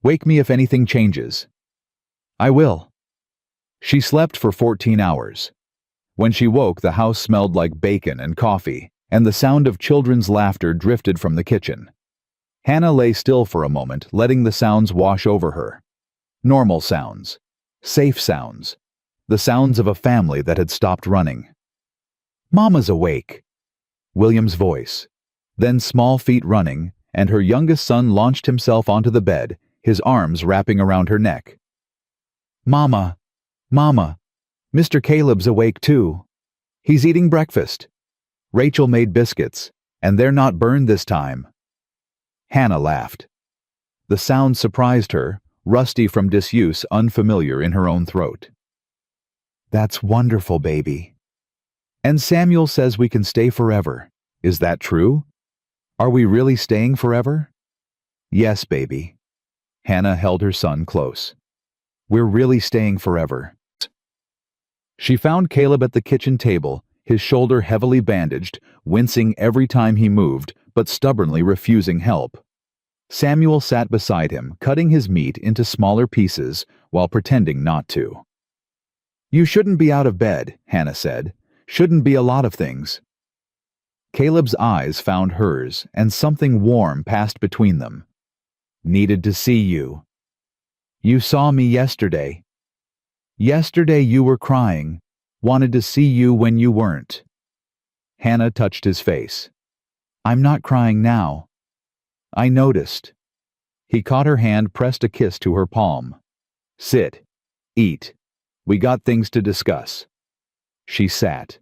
"Wake me if anything changes." "I will." She slept for 14 hours. When she woke, the house smelled like bacon and coffee, and the sound of children's laughter drifted from the kitchen. Hannah lay still for a moment, letting the sounds wash over her. Normal sounds. Safe sounds. The sounds of a family that had stopped running. "Mama's awake." William's voice. Then small feet running, and her youngest son launched himself onto the bed, his arms wrapping around her neck. "Mama, Mama, Mr. Caleb's awake too. He's eating breakfast. Rachel made biscuits, and they're not burned this time." Hannah laughed. The sound surprised her, rusty from disuse, unfamiliar in her own throat. "That's wonderful, baby. And Samuel says we can stay forever. Is that true? Are we really staying forever?" "Yes, baby." Hannah held her son close. "We're really staying forever." She found Caleb at the kitchen table, his shoulder heavily bandaged, wincing every time he moved, but stubbornly refusing help. Samuel sat beside him, cutting his meat into smaller pieces while pretending not to. "You shouldn't be out of bed," Hannah said. "Shouldn't be a lot of things." Caleb's eyes found hers, and something warm passed between them. "Needed to see you." "You saw me yesterday." "Yesterday you were crying. Wanted to see you when you weren't." Hannah touched his face. "I'm not crying now." "I noticed." He caught her hand, pressed a kiss to her palm. "Sit. Eat. We got things to discuss." She sat.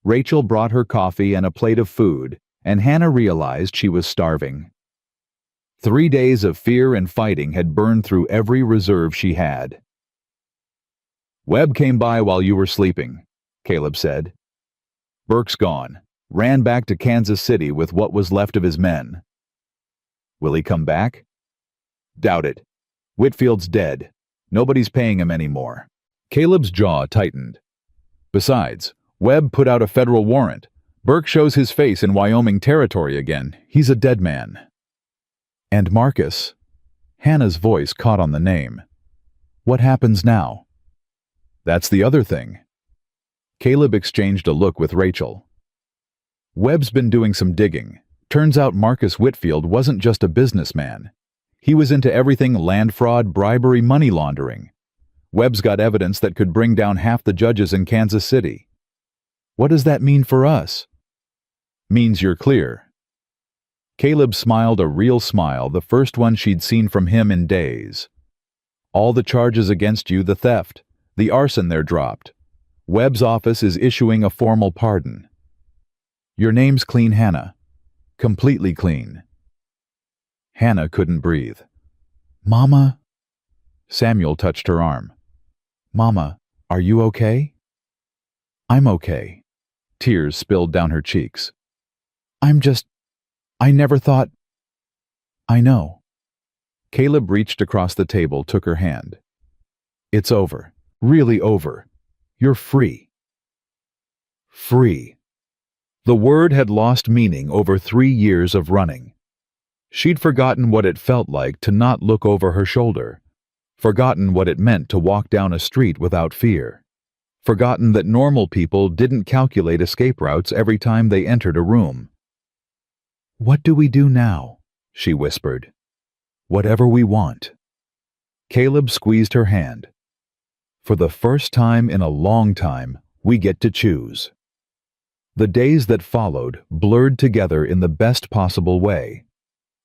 Rachel brought her coffee and a plate of food, and Hannah realized she was starving. 3 days of fear and fighting had burned through every reserve she had. "Webb came by while you were sleeping," Caleb said. "Burke's gone. Ran back to Kansas City with what was left of his men." "Will he come back?" "Doubt it. Whitfield's dead. Nobody's paying him anymore." Caleb's jaw tightened. "Besides, Webb put out a federal warrant. Burke shows his face in Wyoming territory again. He's a dead man." "And Marcus?" Hannah's voice caught on the name. "What happens now?" "That's the other thing." Caleb exchanged a look with Rachel. "Webb's been doing some digging. Turns out Marcus Whitfield wasn't just a businessman. He was into everything land fraud, bribery, money laundering. Webb's got evidence that could bring down half the judges in Kansas City." "What does that mean for us?" Means you're clear. Caleb smiled a real smile, the first one she'd seen from him in days. All the charges against you, the theft, the arson, they're dropped. Webb's office is issuing a formal pardon. Your name's clean, Hannah. Completely clean. Hannah couldn't breathe. Mama? Samuel touched her arm. Mama, are you okay? I'm okay. Tears spilled down her cheeks. I never thought... I know. Caleb reached across the table, took her hand. It's over. Really over. You're free. Free. The word had lost meaning over 3 years of running. She'd forgotten what it felt like to not look over her shoulder. Forgotten what it meant to walk down a street without fear. Forgotten that normal people didn't calculate escape routes every time they entered a room. What do we do now? She whispered. Whatever we want. Caleb squeezed her hand. For the first time in a long time, we get to choose. The days that followed blurred together in the best possible way.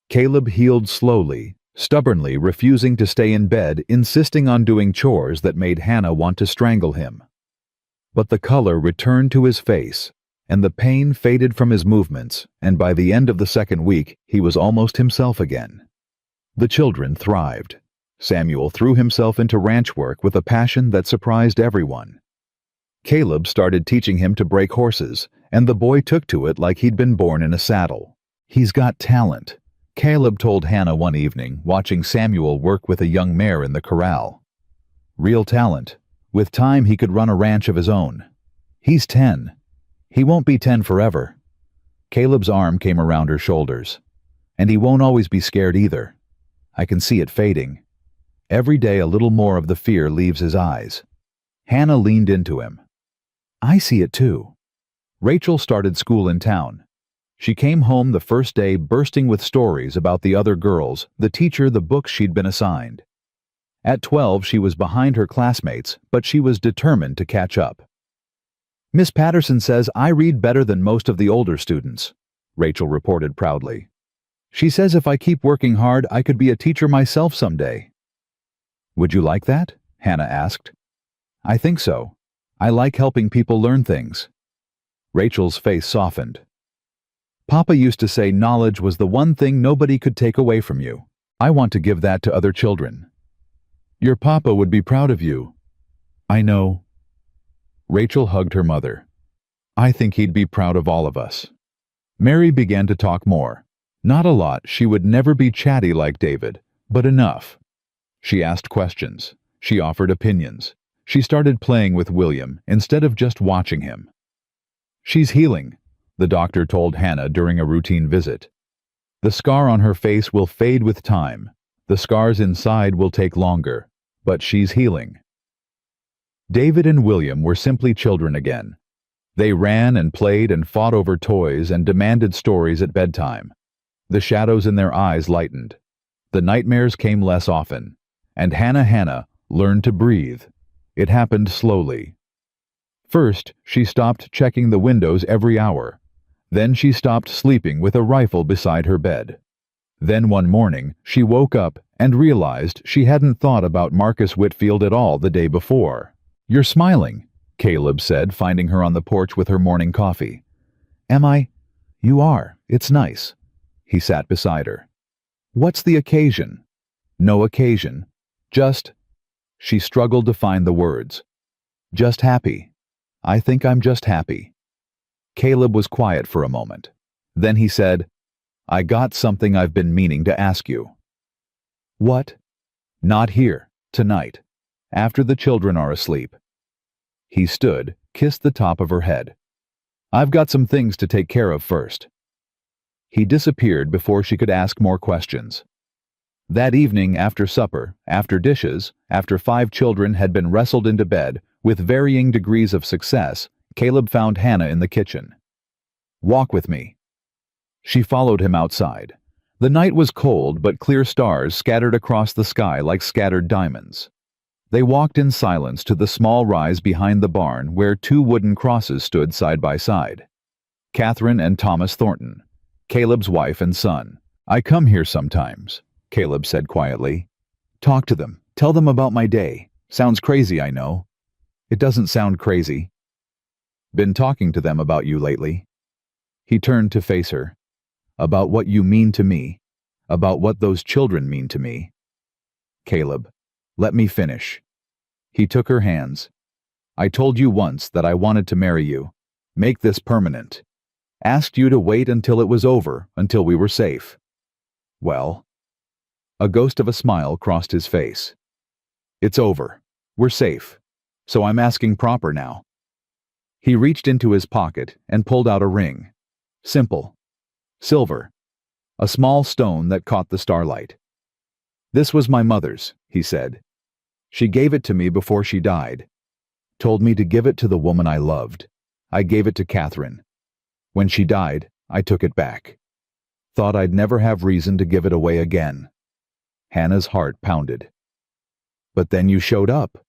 Caleb healed slowly, stubbornly refusing to stay in bed, insisting on doing chores that made Hannah want to strangle him. But the color returned to his face, and the pain faded from his movements, and by the end of the second week, he was almost himself again. The children thrived. Samuel threw himself into ranch work with a passion that surprised everyone. Caleb started teaching him to break horses, and the boy took to it like he'd been born in a saddle. He's got talent, Caleb told Hannah one evening, watching Samuel work with a young mare in the corral. Real talent. With time, he could run a ranch of his own. He's 10. He won't be 10 forever. Caleb's arm came around her shoulders. And he won't always be scared either. I can see it fading. Every day a little more of the fear leaves his eyes. Hannah leaned into him. I see it too. Rachel started school in town. She came home the first day bursting with stories about the other girls, the teacher, the books she'd been assigned. At 12, she was behind her classmates, but she was determined to catch up. Miss Patterson says I read better than most of the older students, Rachel reported proudly. She says if I keep working hard, I could be a teacher myself someday. Would you like that? Hannah asked. I think so. I like helping people learn things. Rachel's face softened. Papa used to say knowledge was the one thing nobody could take away from you. I want to give that to other children. Your papa would be proud of you. I know. Rachel hugged her mother. I think he'd be proud of all of us. Mary began to talk more. Not a lot, she would never be chatty like David, but enough. She asked questions. She offered opinions. She started playing with William instead of just watching him. She's healing, the doctor told Hannah during a routine visit. The scar on her face will fade with time. The scars inside will take longer, but she's healing. David and William were simply children again. They ran and played and fought over toys and demanded stories at bedtime. The shadows in their eyes lightened. The nightmares came less often. And Hannah learned to breathe. It happened slowly. First, she stopped checking the windows every hour. Then she stopped sleeping with a rifle beside her bed. Then one morning, she woke up and realized she hadn't thought about Marcus Whitfield at all the day before. You're smiling, Caleb said, finding her on the porch with her morning coffee. Am I? You are. It's nice. He sat beside her. What's the occasion? No occasion. Just... She struggled to find the words. Just happy. I think I'm just happy. Caleb was quiet for a moment. Then he said, I got something I've been meaning to ask you. What? Not here, tonight, after the children are asleep. He stood, kissed the top of her head. I've got some things to take care of first. He disappeared before she could ask more questions. That evening, after supper, after dishes, after 5 children had been wrestled into bed, with varying degrees of success, Caleb found Hannah in the kitchen. Walk with me. She followed him outside. The night was cold, but clear stars scattered across the sky like scattered diamonds. They walked in silence to the small rise behind the barn where 2 wooden crosses stood side by side. Catherine and Thomas Thornton, Caleb's wife and son. I come here sometimes, Caleb said quietly. Talk to them. Tell them about my day. Sounds crazy, I know. It doesn't sound crazy. Been talking to them about you lately. He turned to face her. About what you mean to me. About what those children mean to me. Caleb, let me finish. He took her hands. I told you once that I wanted to marry you. Make this permanent. Asked you to wait until it was over, until we were safe. Well? A ghost of a smile crossed his face. It's over. We're safe. So I'm asking proper now. He reached into his pocket and pulled out a ring. Simple. Silver. A small stone that caught the starlight. This was my mother's, he said. She gave it to me before she died. Told me to give it to the woman I loved. I gave it to Catherine. When she died, I took it back. Thought I'd never have reason to give it away again. Hannah's heart pounded. But then you showed up.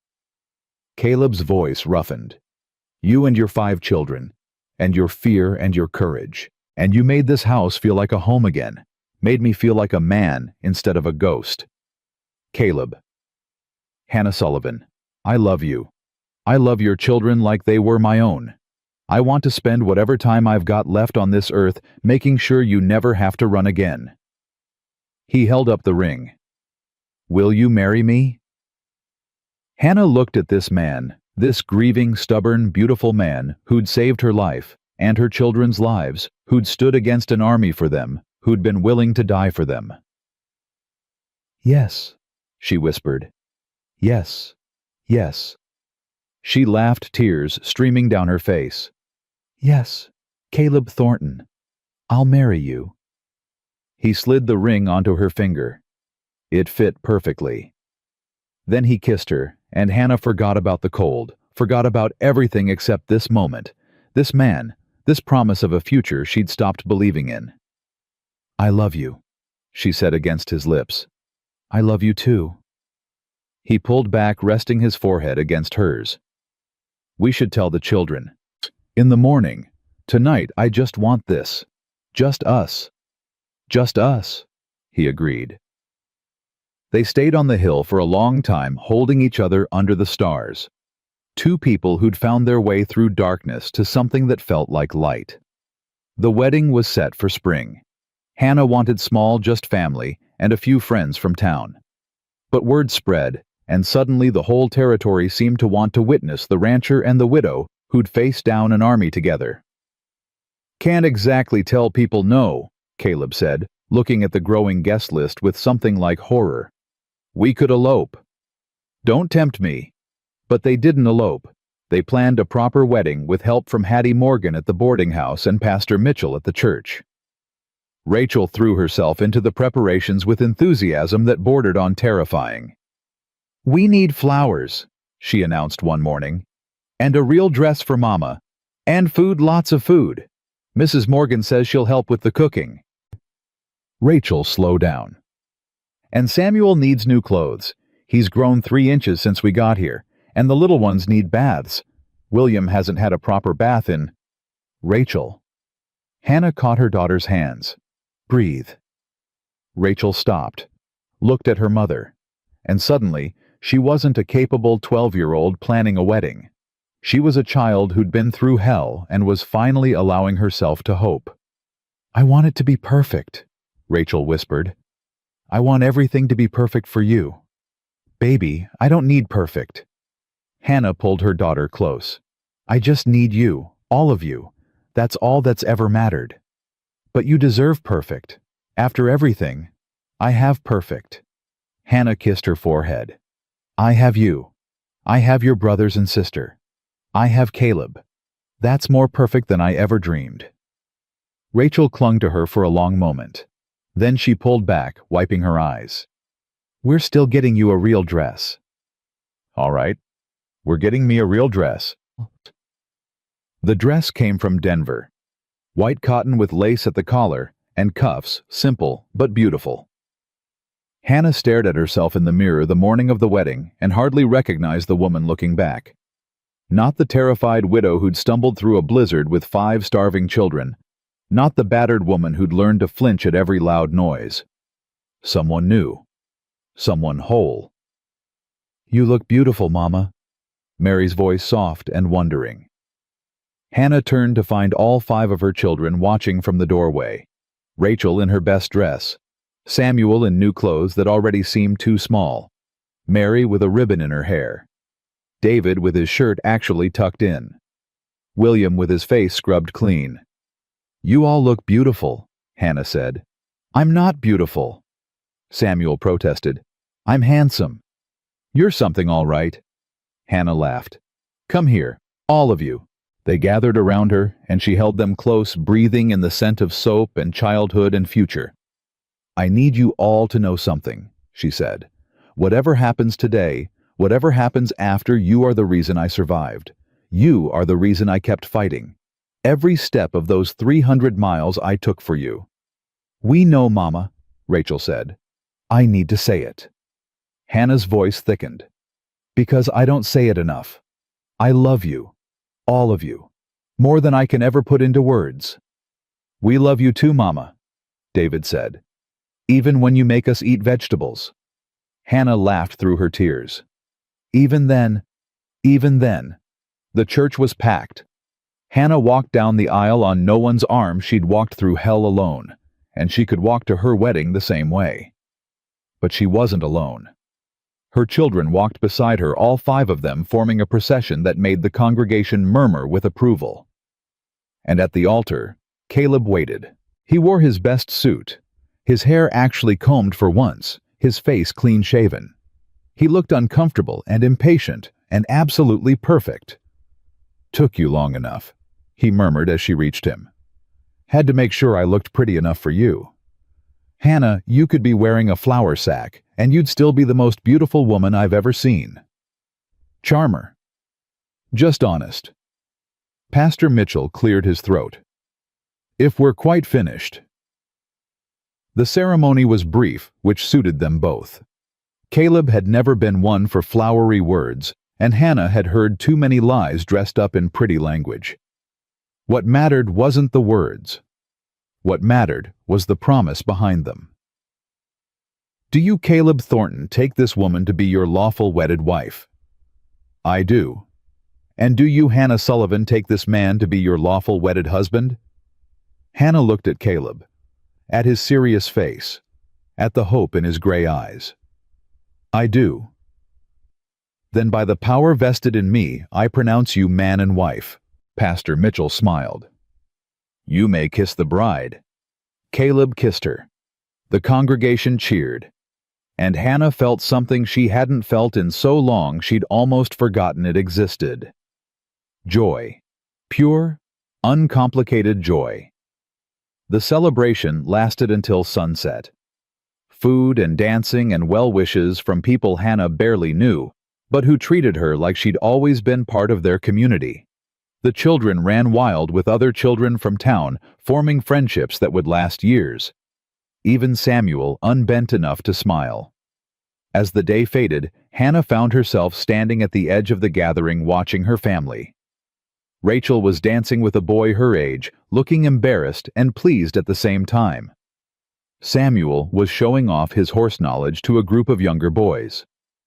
Caleb's voice roughened. You and your 5 children, and your fear and your courage, and you made this house feel like a home again, made me feel like a man instead of a ghost. Caleb. Hannah Sullivan, I love you. I love your children like they were my own. I want to spend whatever time I've got left on this earth making sure you never have to run again. He held up the ring. Will you marry me? Hannah looked at this man, this grieving, stubborn, beautiful man who'd saved her life and her children's lives, who'd stood against an army for them, who'd been willing to die for them. Yes, she whispered. Yes, yes. She laughed, tears streaming down her face. Yes, Caleb Thornton. I'll marry you. He slid the ring onto her finger. It fit perfectly. Then he kissed her, and Hannah forgot about the cold, forgot about everything except this moment, this man, this promise of a future she'd stopped believing in. I love you, she said against his lips. I love you too. He pulled back, resting his forehead against hers. We should tell the children. In the morning. Tonight, I just want this. Just us. Just us, he agreed. They stayed on the hill for a long time, holding each other under the stars. 2 people who'd found their way through darkness to something that felt like light. The wedding was set for spring. Hannah wanted small, just family and a few friends from town. But word spread, and suddenly the whole territory seemed to want to witness the rancher and the widow who'd faced down an army together. Can't exactly tell people no, Caleb said, looking at the growing guest list with something like horror. We could elope. Don't tempt me. But they didn't elope. They planned a proper wedding with help from Hattie Morgan at the boarding house and Pastor Mitchell at the church. Rachel threw herself into the preparations with enthusiasm that bordered on terrifying. We need flowers, she announced one morning, and a real dress for Mama, and food, lots of food. Mrs. Morgan says she'll help with the cooking. Rachel slowed down. And Samuel needs new clothes. He's grown 3 inches since we got here, and the little ones need baths. William hasn't had a proper bath in... Rachel. Hannah caught her daughter's hands. Breathe. Rachel stopped, looked at her mother, and suddenly, she wasn't a capable 12-year-old planning a wedding. She was a child who'd been through hell and was finally allowing herself to hope. I want it to be perfect, Rachel whispered. I want everything to be perfect for you. Baby, I don't need perfect. Hannah pulled her daughter close. I just need you, all of you. That's all that's ever mattered. But you deserve perfect. After everything, I have perfect. Hannah kissed her forehead. I have you. I have your brothers and sister. I have Caleb. That's more perfect than I ever dreamed. Rachel clung to her for a long moment. Then she pulled back, wiping her eyes. We're still getting you a real dress. All right. We're getting me a real dress. The dress came from Denver. White cotton with lace at the collar, and cuffs, simple but beautiful. Hannah stared at herself in the mirror the morning of the wedding and hardly recognized the woman looking back. Not the terrified widow who'd stumbled through a blizzard with 5 starving children. Not the battered woman who'd learned to flinch at every loud noise. Someone new. Someone whole. "You look beautiful, Mama." Mary's voice soft and wondering. Hannah turned to find all 5 of her children watching from the doorway. Rachel in her best dress. Samuel in new clothes that already seemed too small. Mary with a ribbon in her hair. David with his shirt actually tucked in. William with his face scrubbed clean. "You all look beautiful," Hannah said. "I'm not beautiful," Samuel protested. "I'm handsome." "You're something all right." Hannah laughed. "Come here, all of you." They gathered around her, and she held them close, breathing in the scent of soap and childhood and future. "I need you all to know something," she said. "Whatever happens today, whatever happens after, you are the reason I survived. You are the reason I kept fighting. Every step of those 300 miles I took for you." "We know, Mama," Rachel said. "I need to say it." Hannah's voice thickened. "Because I don't say it enough. I love you. All of you. More than I can ever put into words." "We love you too, Mama," David said. "Even when you make us eat vegetables." Hannah laughed through her tears. Even then, the church was packed. Hannah walked down the aisle on no one's arm. She'd walked through hell alone, and she could walk to her wedding the same way. But she wasn't alone. Her children walked beside her, all 5 of them forming a procession that made the congregation murmur with approval. And at the altar, Caleb waited. He wore his best suit, his hair actually combed for once, his face clean-shaven. He looked uncomfortable and impatient and absolutely perfect. "Took you long enough," he murmured as she reached him. "Had to make sure I looked pretty enough for you. Hannah, you could be wearing a flour sack, and you'd still be the most beautiful woman I've ever seen. Charmer. Just honest." Pastor Mitchell cleared his throat. "If we're quite finished." The ceremony was brief, which suited them both. Caleb had never been one for flowery words, and Hannah had heard too many lies dressed up in pretty language. What mattered wasn't the words. What mattered was the promise behind them. "Do you, Caleb Thornton, take this woman to be your lawful wedded wife?" "I do." "And do you, Hannah Sullivan, take this man to be your lawful wedded husband?" Hannah looked at Caleb, at his serious face, at the hope in his gray eyes. "I do." "Then by the power vested in me, I pronounce you man and wife." Pastor Mitchell smiled. "You may kiss the bride." Caleb kissed her. The congregation cheered. And Hannah felt something she hadn't felt in so long she'd almost forgotten it existed. Joy. Pure, uncomplicated joy. The celebration lasted until sunset. Food and dancing and well wishes from people Hannah barely knew, but who treated her like she'd always been part of their community. The children ran wild with other children from town, forming friendships that would last years. Even Samuel unbent enough to smile. As the day faded, Hannah found herself standing at the edge of the gathering watching her family. Rachel was dancing with a boy her age, looking embarrassed and pleased at the same time. Samuel was showing off his horse knowledge to a group of younger boys.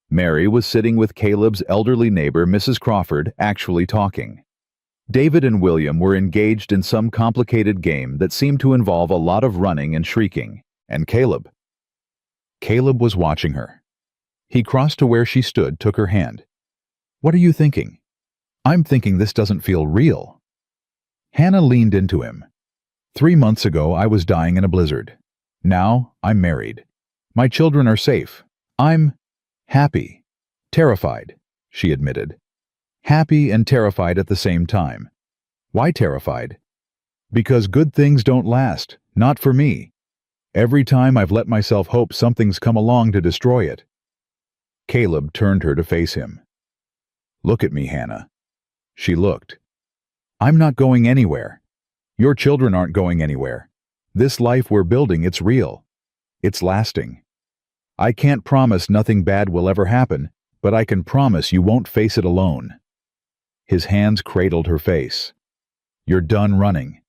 Mary was sitting with Caleb's elderly neighbor, Mrs. Crawford, actually talking. David and William were engaged in some complicated game that seemed to involve a lot of running and shrieking. And Caleb was watching her. He crossed to where she stood, took her hand. "What are you thinking?" "I'm thinking this doesn't feel real." Hannah leaned into him. 3 months ago, I was dying in a blizzard. Now, I'm married. My children are safe. I'm happy. Terrified," she admitted. Happy and terrified at the same time. Why terrified? Because good things don't last, not for me. Every time I've let myself hope something's come along to destroy it. Caleb turned her to face him. "Look at me, Hannah." She looked. "I'm not going anywhere. Your children aren't going anywhere. This life we're building, it's real. It's lasting. I can't promise nothing bad will ever happen, but I can promise you won't face it alone." His hands cradled her face. "You're done running.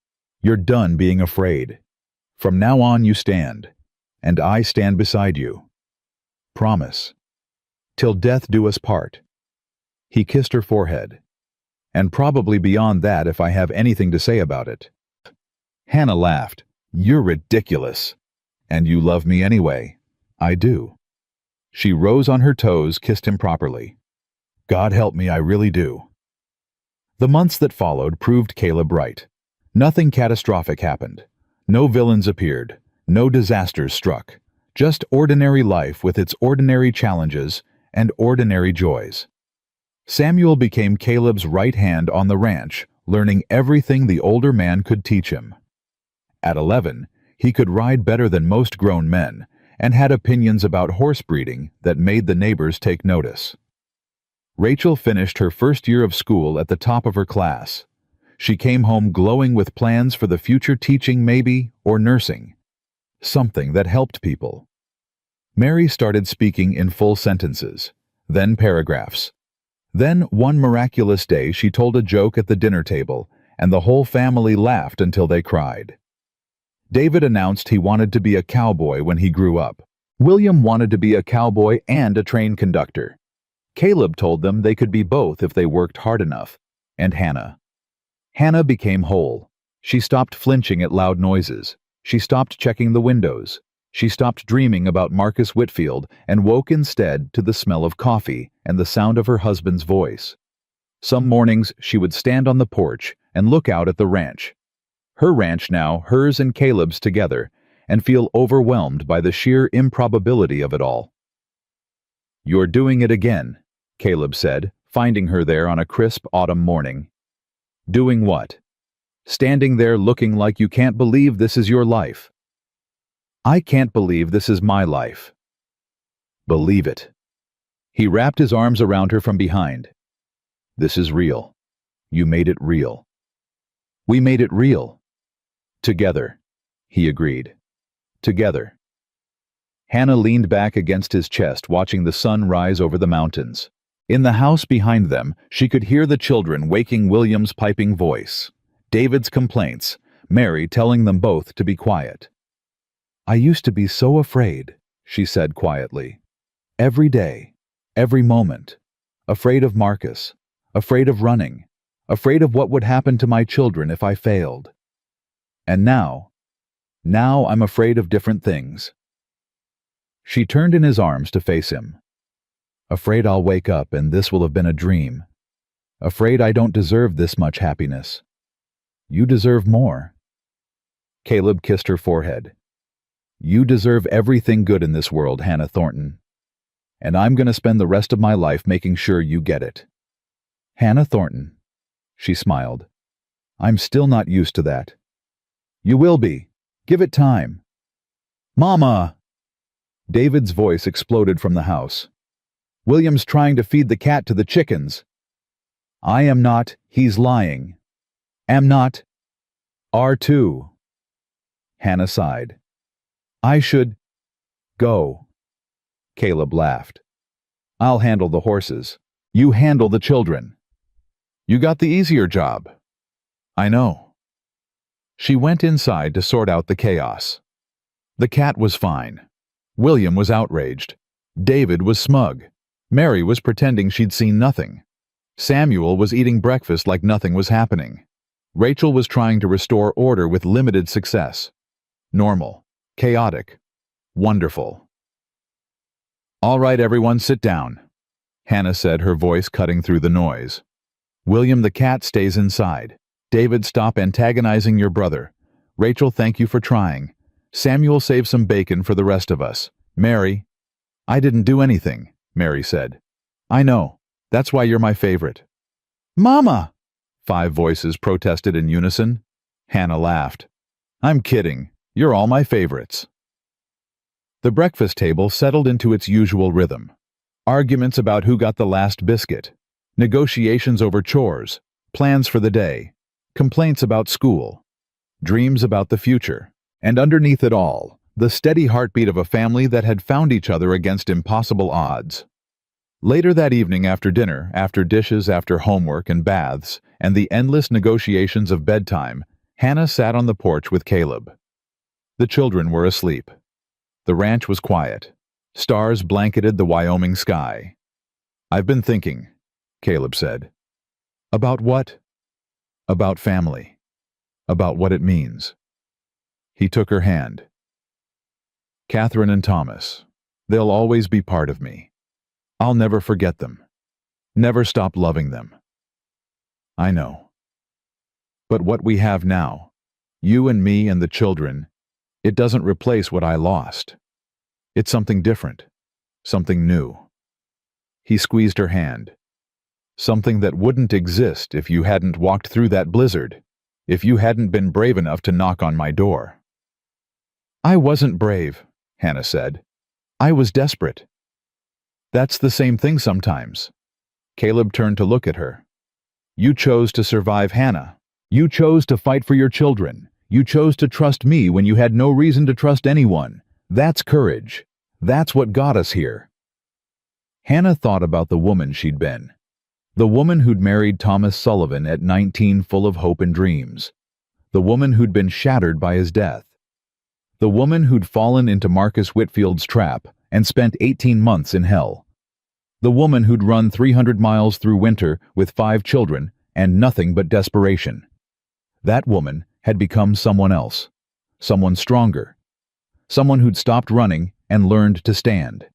You're done being afraid. From now on you stand, and I stand beside you. Promise. Till death do us part." He kissed her forehead. "And probably beyond that if I have anything to say about it." Hannah laughed. "You're ridiculous. And you love me anyway." "I do." She rose on her toes, kissed him properly. "God help me, I really do." The months that followed proved Caleb right. Nothing catastrophic happened. No villains appeared. No disasters struck. Just ordinary life with its ordinary challenges and ordinary joys. Samuel became Caleb's right hand on the ranch, learning everything the older man could teach him. At 11, he could ride better than most grown men, and had opinions about horse breeding that made the neighbors take notice. Rachel finished her first year of school at the top of her class. She came home glowing with plans for the future, teaching maybe, or nursing. Something that helped people. Mary started speaking in full sentences, then paragraphs. Then one miraculous day she told a joke at the dinner table, and the whole family laughed until they cried. David announced he wanted to be a cowboy when he grew up. William wanted to be a cowboy and a train conductor. Caleb told them they could be both if they worked hard enough. And Hannah became whole. She stopped flinching at loud noises. She stopped checking the windows. She stopped dreaming about Marcus Whitfield and woke instead to the smell of coffee and the sound of her husband's voice. Some mornings she would stand on the porch and look out at the ranch. Her ranch now, hers and Caleb's together, and feel overwhelmed by the sheer improbability of it all. "You're doing it again," Caleb said, finding her there on a crisp autumn morning. "Doing what?" "Standing there looking like you can't believe this is your life." "I can't believe this is my life." "Believe it." He wrapped his arms around her from behind. "This is real. You made it real." "We made it real." "Together," he agreed. "Together." Hannah leaned back against his chest, watching the sun rise over the mountains. In the house behind them, she could hear the children waking William's piping voice, David's complaints, Mary telling them both to be quiet. "I used to be so afraid," she said quietly. "Every day, every moment. Afraid of Marcus, afraid of running, afraid of what would happen to my children if I failed. And now I'm afraid of different things." She turned in his arms to face him. "Afraid I'll wake up and this will have been a dream. Afraid I don't deserve this much happiness. You deserve more." Caleb kissed her forehead. "You deserve everything good in this world, Hannah Thornton. And I'm going to spend the rest of my life making sure you get it." "Hannah Thornton," she smiled. "I'm still not used to that." "You will be. Give it time." "Mama!" David's voice exploded from the house. "William's trying to feed the cat to the chickens." "I am not. He's lying." "Am not." "Are too." Hannah sighed. "I should go." Caleb laughed. "I'll handle the horses. You handle the children. You got the easier job." "I know." She went inside to sort out the chaos. The cat was fine. William was outraged. David was smug. Mary was pretending she'd seen nothing. Samuel was eating breakfast like nothing was happening. Rachel was trying to restore order with limited success. Normal. Chaotic. Wonderful. "All right, everyone, sit down," Hannah said, her voice cutting through the noise. "William the cat stays inside. David, stop antagonizing your brother. Rachel, thank you for trying. Samuel, save some bacon for the rest of us. Mary—" "I didn't do anything," Mary said. "I know. That's why you're my favorite." "Mama!" 5 voices protested in unison. Hannah laughed. "I'm kidding. You're all my favorites." The breakfast table settled into its usual rhythm. Arguments about who got the last biscuit. Negotiations over chores. Plans for the day. Complaints about school. Dreams about the future. And underneath it all, the steady heartbeat of a family that had found each other against impossible odds. Later that evening after dinner, after dishes, after homework and baths, and the endless negotiations of bedtime, Hannah sat on the porch with Caleb. The children were asleep. The ranch was quiet. Stars blanketed the Wyoming sky. "I've been thinking," Caleb said. "About what?" "About family. About what it means." He took her hand. "Catherine and Thomas, they'll always be part of me. I'll never forget them. Never stop loving them." "I know. But what we have now, you and me and the children, it doesn't replace what I lost. It's something different, something new." He squeezed her hand. "Something that wouldn't exist if you hadn't walked through that blizzard, if you hadn't been brave enough to knock on my door." "I wasn't brave," Hannah said. "I was desperate." "That's the same thing sometimes." Caleb turned to look at her. "You chose to survive, Hannah. You chose to fight for your children. You chose to trust me when you had no reason to trust anyone. That's courage. That's what got us here." Hannah thought about the woman she'd been. The woman who'd married Thomas Sullivan at 19, full of hope and dreams. The woman who'd been shattered by his death. The woman who'd fallen into Marcus Whitfield's trap and spent 18 months in hell. The woman who'd run 300 miles through winter with 5 children and nothing but desperation. That woman had become someone else, someone stronger, someone who'd stopped running and learned to stand.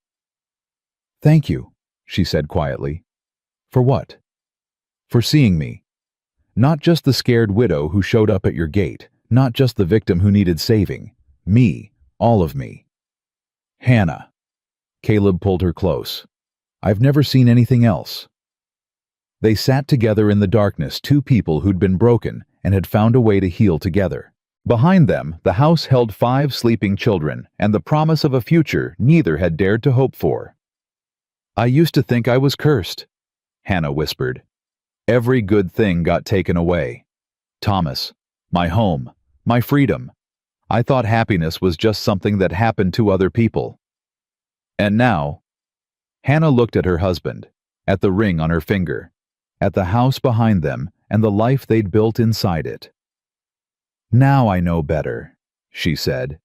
"Thank you," she said quietly. "For what?" "For seeing me. Not just the scared widow who showed up at your gate, not just the victim who needed saving. Me, all of me." "Hannah." Caleb pulled her close. "I've never seen anything else." They sat together in the darkness, two people who'd been broken and had found a way to heal together. Behind them, the house held 5 sleeping children and the promise of a future neither had dared to hope for. "I used to think I was cursed," Hannah whispered. "Every good thing got taken away. Thomas, my home, my freedom. I thought happiness was just something that happened to other people. And now..." Hannah looked at her husband, at the ring on her finger, at the house behind them and the life they'd built inside it. "Now I know better," she said.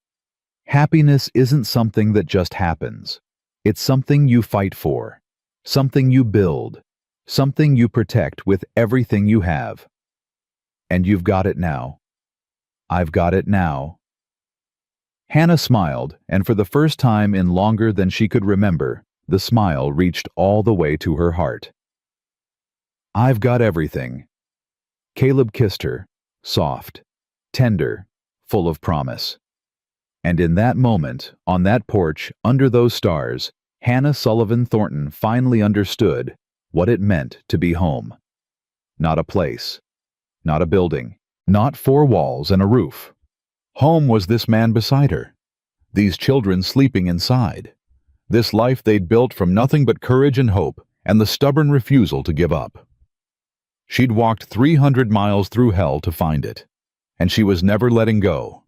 "Happiness isn't something that just happens. It's something you fight for, something you build, something you protect with everything you have. And you've got it now. I've got it now." Hannah smiled, and for the first time in longer than she could remember, the smile reached all the way to her heart. "I've got everything." Caleb kissed her, soft, tender, full of promise. And in that moment, on that porch, under those stars, Hannah Sullivan Thornton finally understood what it meant to be home. Not a place, not a building, not 4 walls and a roof. Home was this man beside her, these children sleeping inside, this life they'd built from nothing but courage and hope and the stubborn refusal to give up. She'd walked 300 miles through hell to find it, and she was never letting go.